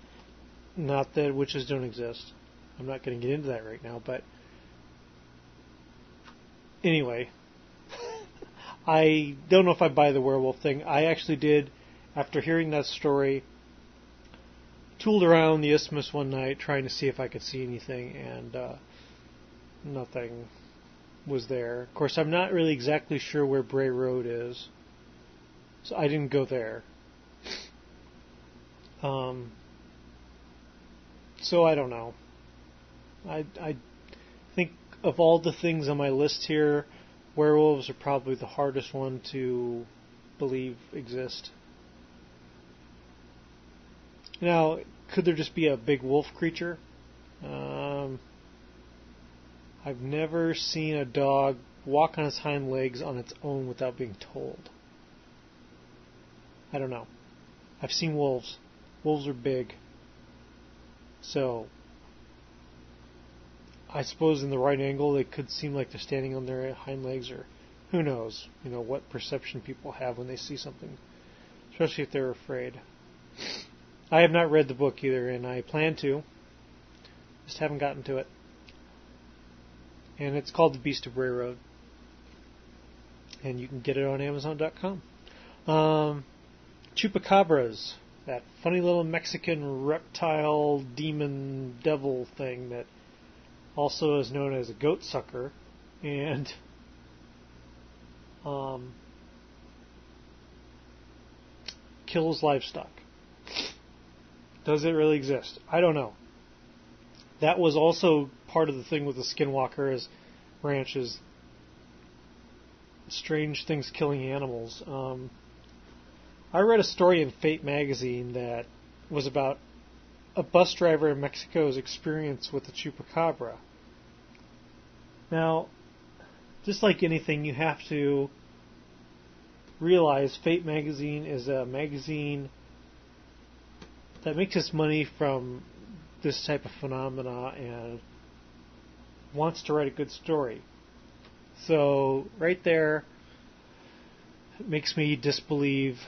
S1: Not that witches don't exist. I'm not going to get into that right now, but anyway, I don't know if I buy the werewolf thing. I actually did, after hearing that story, tooled around the isthmus one night trying to see if I could see anything, and nothing was there. Of course, I'm not really exactly sure where Bray Road is, so I didn't go there. So I don't know. I think of all the things on my list here, werewolves are probably the hardest one to believe exist. Now, could there just be a big wolf creature? I've never seen a dog walk on its hind legs on its own without being told. I don't know. I've seen wolves. Wolves are big. So, I suppose in the right angle they could seem like they're standing on their hind legs, or who knows, what perception people have when they see something, especially if they're afraid. I have not read the book either, and I plan to. Just haven't gotten to it. And it's called The Beast of Bray Road. And you can get it on Amazon.com. Chupacabras, that funny little Mexican reptile, demon, devil thing that also is known as a goat sucker, and kills livestock. Does it really exist? I don't know. That was also part of the thing with the Skinwalker Ranch is strange things killing animals. I read a story in Fate magazine that was about a bus driver in Mexico's experience with the chupacabra. Now, just like anything, you have to realize Fate magazine is a magazine that makes its money from this type of phenomena and wants to write a good story. So, right there, it makes me disbelieve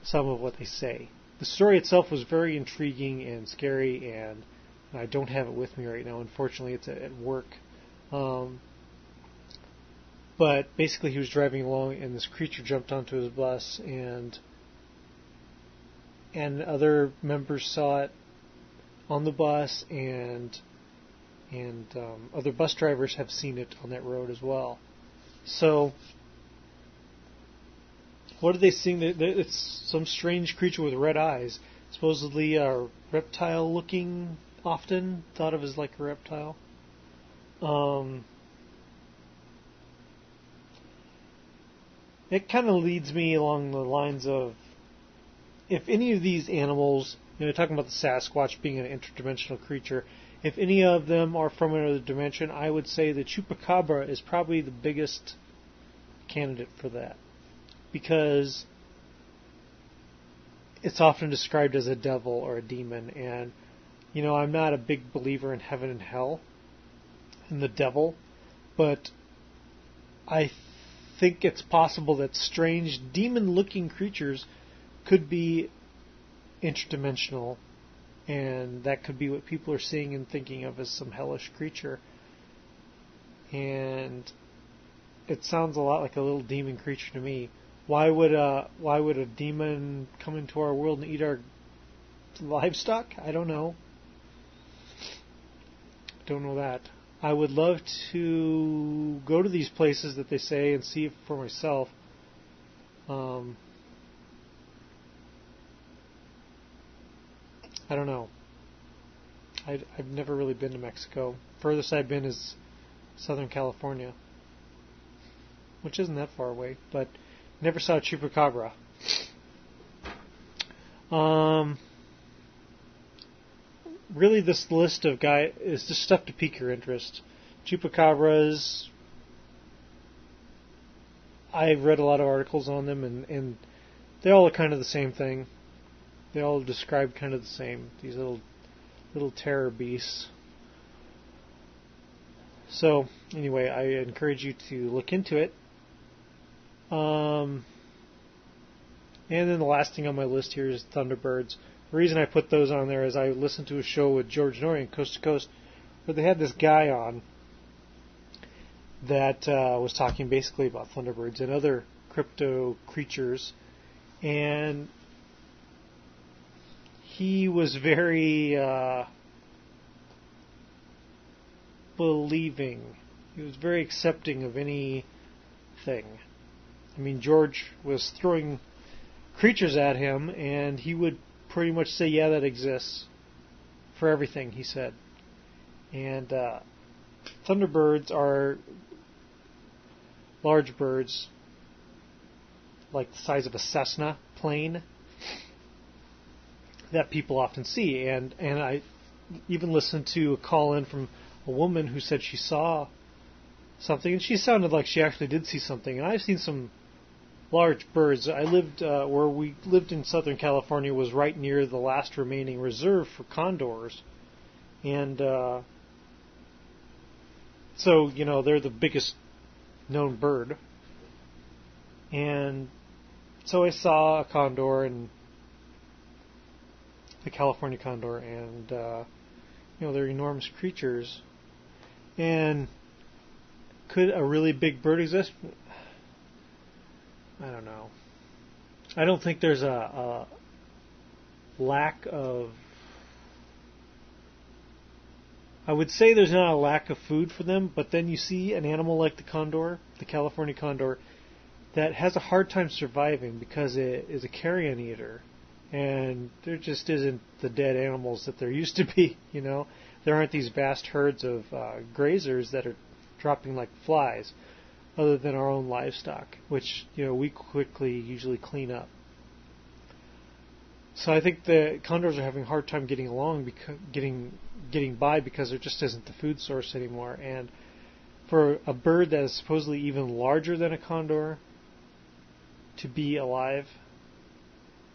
S1: some of what they say. The story itself was very intriguing and scary, and I don't have it with me right now. Unfortunately, it's at work. But basically, he was driving along, and this creature jumped onto his bus, and other members saw it on the bus, and other bus drivers have seen it on that road as well. So, what are they seeing? It's some strange creature with red eyes, supposedly a reptile-looking, often thought of as like a reptile. It kind of leads me along the lines of, if any of these animals, talking about the Sasquatch being an interdimensional creature, if any of them are from another dimension, I would say the Chupacabra is probably the biggest candidate for that. Because it's often described as a devil or a demon, and, I'm not a big believer in heaven and hell and the devil, but I think it's possible that strange demon-looking creatures could be interdimensional, and that could be what people are seeing and thinking of as some hellish creature. And it sounds a lot like a little demon creature to me. Why would a demon come into our world and eat our livestock? I don't know. Don't know that. I would love to go to these places that they say and see it for myself. I don't know. I've never really been to Mexico. Furthest I've been is Southern California, which isn't that far away, but never saw a chupacabra. Really, this list of guys is just stuff to pique your interest. Chupacabras, I've read a lot of articles on them, and they all are kind of the same thing. They all describe kind of the same. These little terror beasts. So, anyway, I encourage you to look into it. And then the last thing on my list here is Thunderbirds. The reason I put those on there is I listened to a show with George Norrie, Coast to Coast, where they had this guy on that was talking basically about Thunderbirds and other crypto creatures. And he was very believing. He was very accepting of anything. I mean, George was throwing creatures at him, and he would pretty much say, yeah, that exists for everything, he said. And Thunderbirds are large birds, like the size of a Cessna plane, that people often see. And I even listened to a call-in from a woman who said she saw something, and she sounded like she actually did see something. And I've seen some large birds. I lived where we lived in Southern California was right near the last remaining reserve for condors, and so they're the biggest known bird. And so I saw a condor, and the California condor, and they're enormous creatures. And could a really big bird exist? I don't know. I don't think there's a lack of... I would say there's not a lack of food for them, but then you see an animal like the condor, the California condor, that has a hard time surviving because it is a carrion eater. And there just isn't the dead animals that there used to be, There aren't these vast herds of grazers that are dropping like flies, other than our own livestock, which we quickly usually clean up. So I think the condors are having a hard time getting along, getting by, because there just isn't the food source anymore. And for a bird that is supposedly even larger than a condor to be alive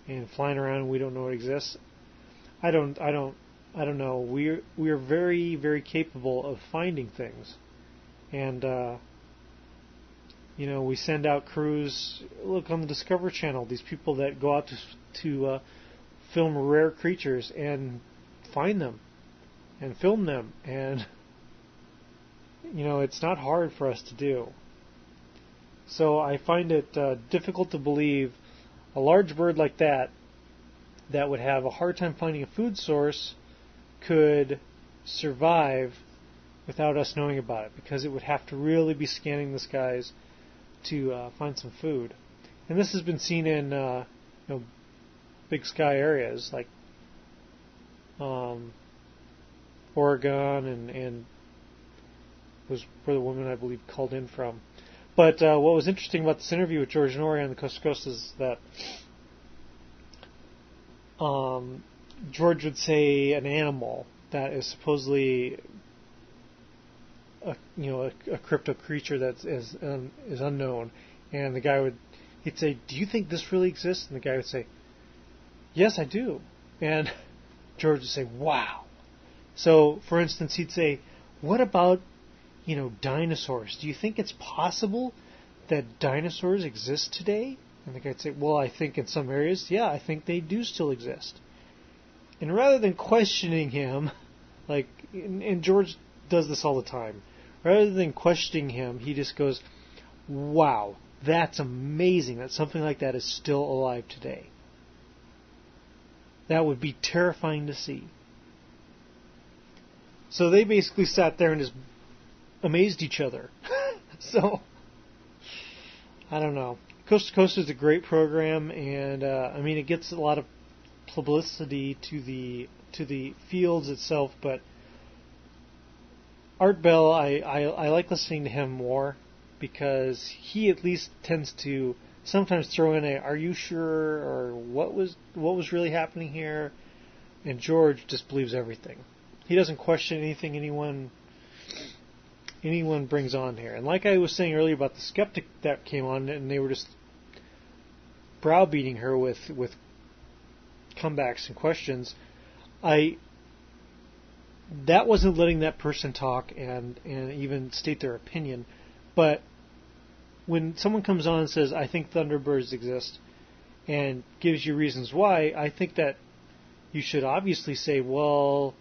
S1: and flying around and we don't know it exists, I don't know. We are very, very capable of finding things. And we send out crews. Look on the Discovery Channel. These people that go out to film rare creatures and find them and film them, and it's not hard for us to do. So I find it difficult to believe a large bird like that would have a hard time finding a food source could survive without us knowing about it, because it would have to really be scanning the skies to find some food. And this has been seen in big sky areas like Oregon, and was where the woman, I believe, called in from. But what was interesting about this interview with George Norrie on the Coast to Coast is that George would say an animal that is supposedly a crypto creature that is unknown, and the guy he'd say, "Do you think this really exists?" And the guy would say, "Yes, I do." And George would say, "Wow." So, for instance, he'd say, "What about dinosaurs? Do you think it's possible that dinosaurs exist today?" And the guy would say, "Well, I think in some areas, yeah, I think they do still exist." And rather than questioning him, and George does this all the time, rather than questioning him, he just goes, "Wow, that's amazing that something like that is still alive today. That would be terrifying to see." So they basically sat there and just amazed each other. So, I don't know. Coast to Coast is a great program, and it gets a lot of publicity to the fields itself, but Art Bell, I like listening to him more, because he at least tends to sometimes throw in a "Are you sure?" or what was really happening here? And George just believes everything. He doesn't question anything anyone brings on here. And like I was saying earlier about the skeptic that came on, and they were just browbeating her with comebacks and questions, that wasn't letting that person talk and even state their opinion. But when someone comes on and says, "I think Thunderbirds exist," and gives you reasons why, I think that you should obviously say, well,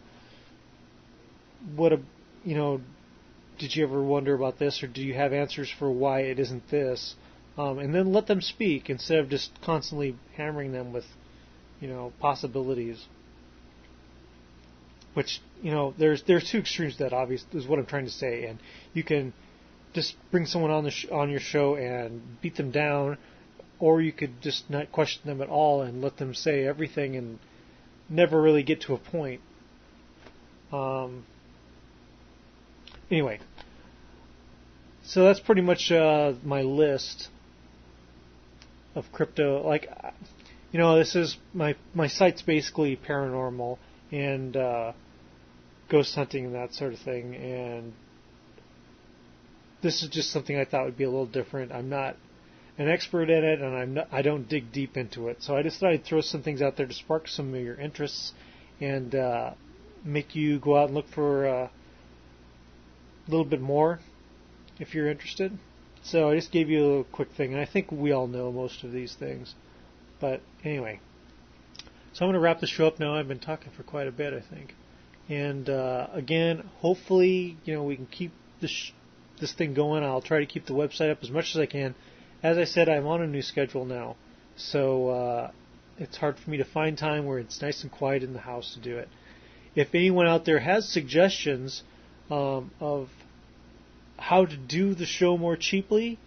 S1: did you ever wonder about this, or do you have answers for why it isn't this? And then let them speak instead of just constantly hammering them with, possibilities. Which, there's two extremes to that, obviously, is what I'm trying to say. And you can just bring someone on your show and beat them down, or you could just not question them at all and let them say everything and never really get to a point. Anyway, so that's pretty much my list of crypto. This is my site's basically paranormal and ghost hunting and that sort of thing. And this is just something I thought would be a little different. I'm not an expert in it, and I don't dig deep into it. So I just thought I'd throw some things out there to spark some of your interests and make you go out and look for a little bit more if you're interested. So I just gave you a little quick thing, and I think we all know most of these things. But anyway, so I'm going to wrap the show up now. I've been talking for quite a bit, I think. And again, hopefully, we can keep this thing going. I'll try to keep the website up as much as I can. As I said, I'm on a new schedule now, so it's hard for me to find time where it's nice and quiet in the house to do it. If anyone out there has suggestions of how to do the show more cheaply,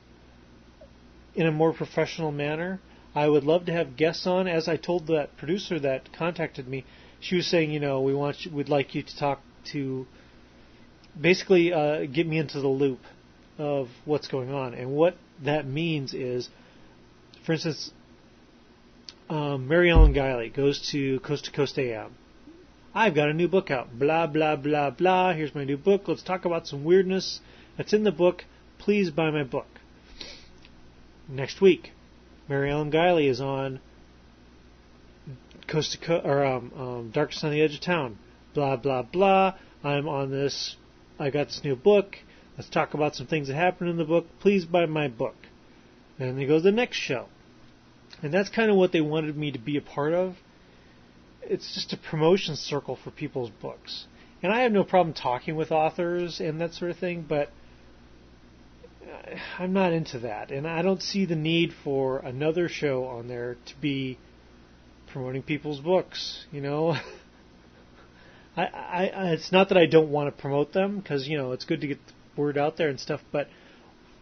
S1: in a more professional manner, I would love to have guests on. As I told that producer that contacted me, she was saying, we'd like you to talk to, basically get me into the loop of what's going on. And what that means is, for instance, Mary Ellen Guiley goes to Coast AM. I've got a new book out. Blah, blah, blah, blah. Here's my new book. Let's talk about some weirdness that's in the book. Please buy my book. Next week, Mary Ellen Guiley is on Darkest on the Edge of Town. Blah, blah, blah. I'm on this. I got this new book. Let's talk about some things that happened in the book. Please buy my book. And then they go to the next show. And that's kind of what they wanted me to be a part of. It's just a promotion circle for people's books. And I have no problem talking with authors and that sort of thing, but I'm not into that. And I don't see the need for another show on there to be promoting people's books, It's not that I don't want to promote them, because, it's good to get the word out there and stuff, but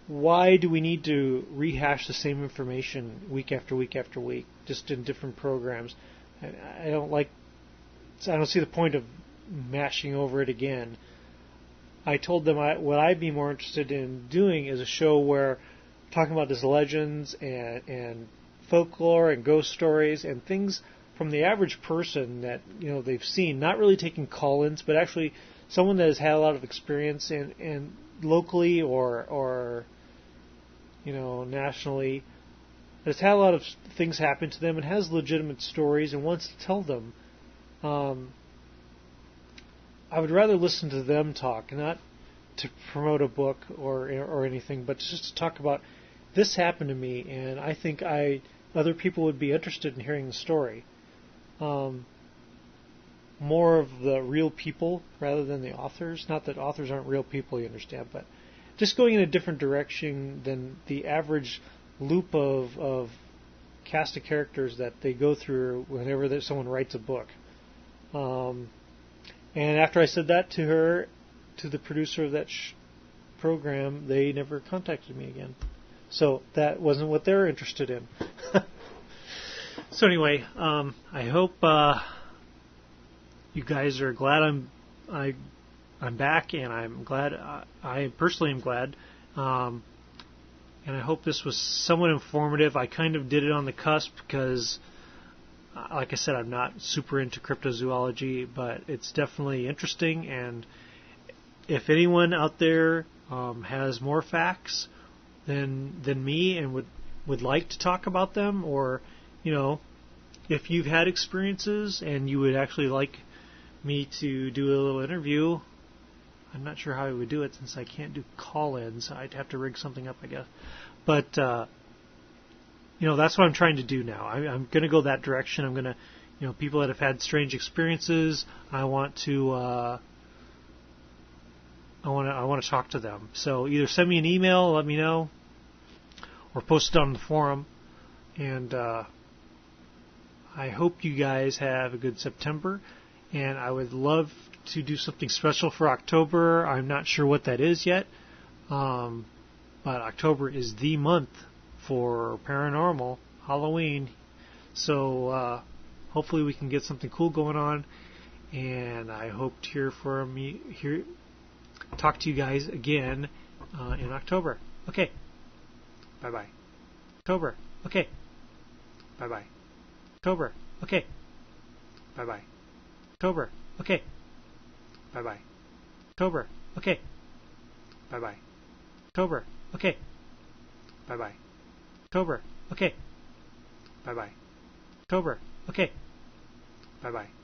S1: why do we need to rehash the same information week after week after week, just in different programs? I don't see the point of mashing over it again. I told them what I'd be more interested in doing is a show where talking about these legends and folklore and ghost stories and things from the average person that they've seen, not really taking call-ins, but actually someone that has had a lot of experience in locally or nationally, has had a lot of things happen to them and has legitimate stories and wants to tell them. I would rather listen to them talk, not to promote a book or anything, but just to talk about this happened to me, and I think other people would be interested in hearing the story. More of the real people rather than the authors. Not that authors aren't real people, you understand, but just going in a different direction than the average loop of cast of characters that they go through whenever someone writes a book. And after I said that to her, to the producer of that program, they never contacted me again. So that wasn't what they were interested in. So anyway, I hope you guys are glad I'm back, and I'm glad. I personally am glad, and I hope this was somewhat informative. I kind of did it on the cusp because, like I said, I'm not super into cryptozoology, but it's definitely interesting. And if anyone out there has more facts than me and would like to talk about them, or if you've had experiences and you would actually like me to do a little interview, I'm not sure how I would do it since I can't do call-ins. I'd have to rig something up, I guess. But that's what I'm trying to do now. I'm going to go that direction. I'm going to, people that have had strange experiences, I want to talk to them. So either send me an email, let me know, or post it on the forum. And I hope you guys have a good September. And I would love to do something special for October. I'm not sure what that is yet. But October is the month for paranormal, Halloween. So hopefully we can get something cool going on. And I hope to talk to you guys again in October. Okay. Bye-bye. October. Okay. Bye-bye. October. Okay. Bye-bye. October. Okay. Bye-bye. October. Okay. Bye-bye. October. Okay. Bye-bye. October. Okay. Bye-bye. October. Okay. Bye-bye.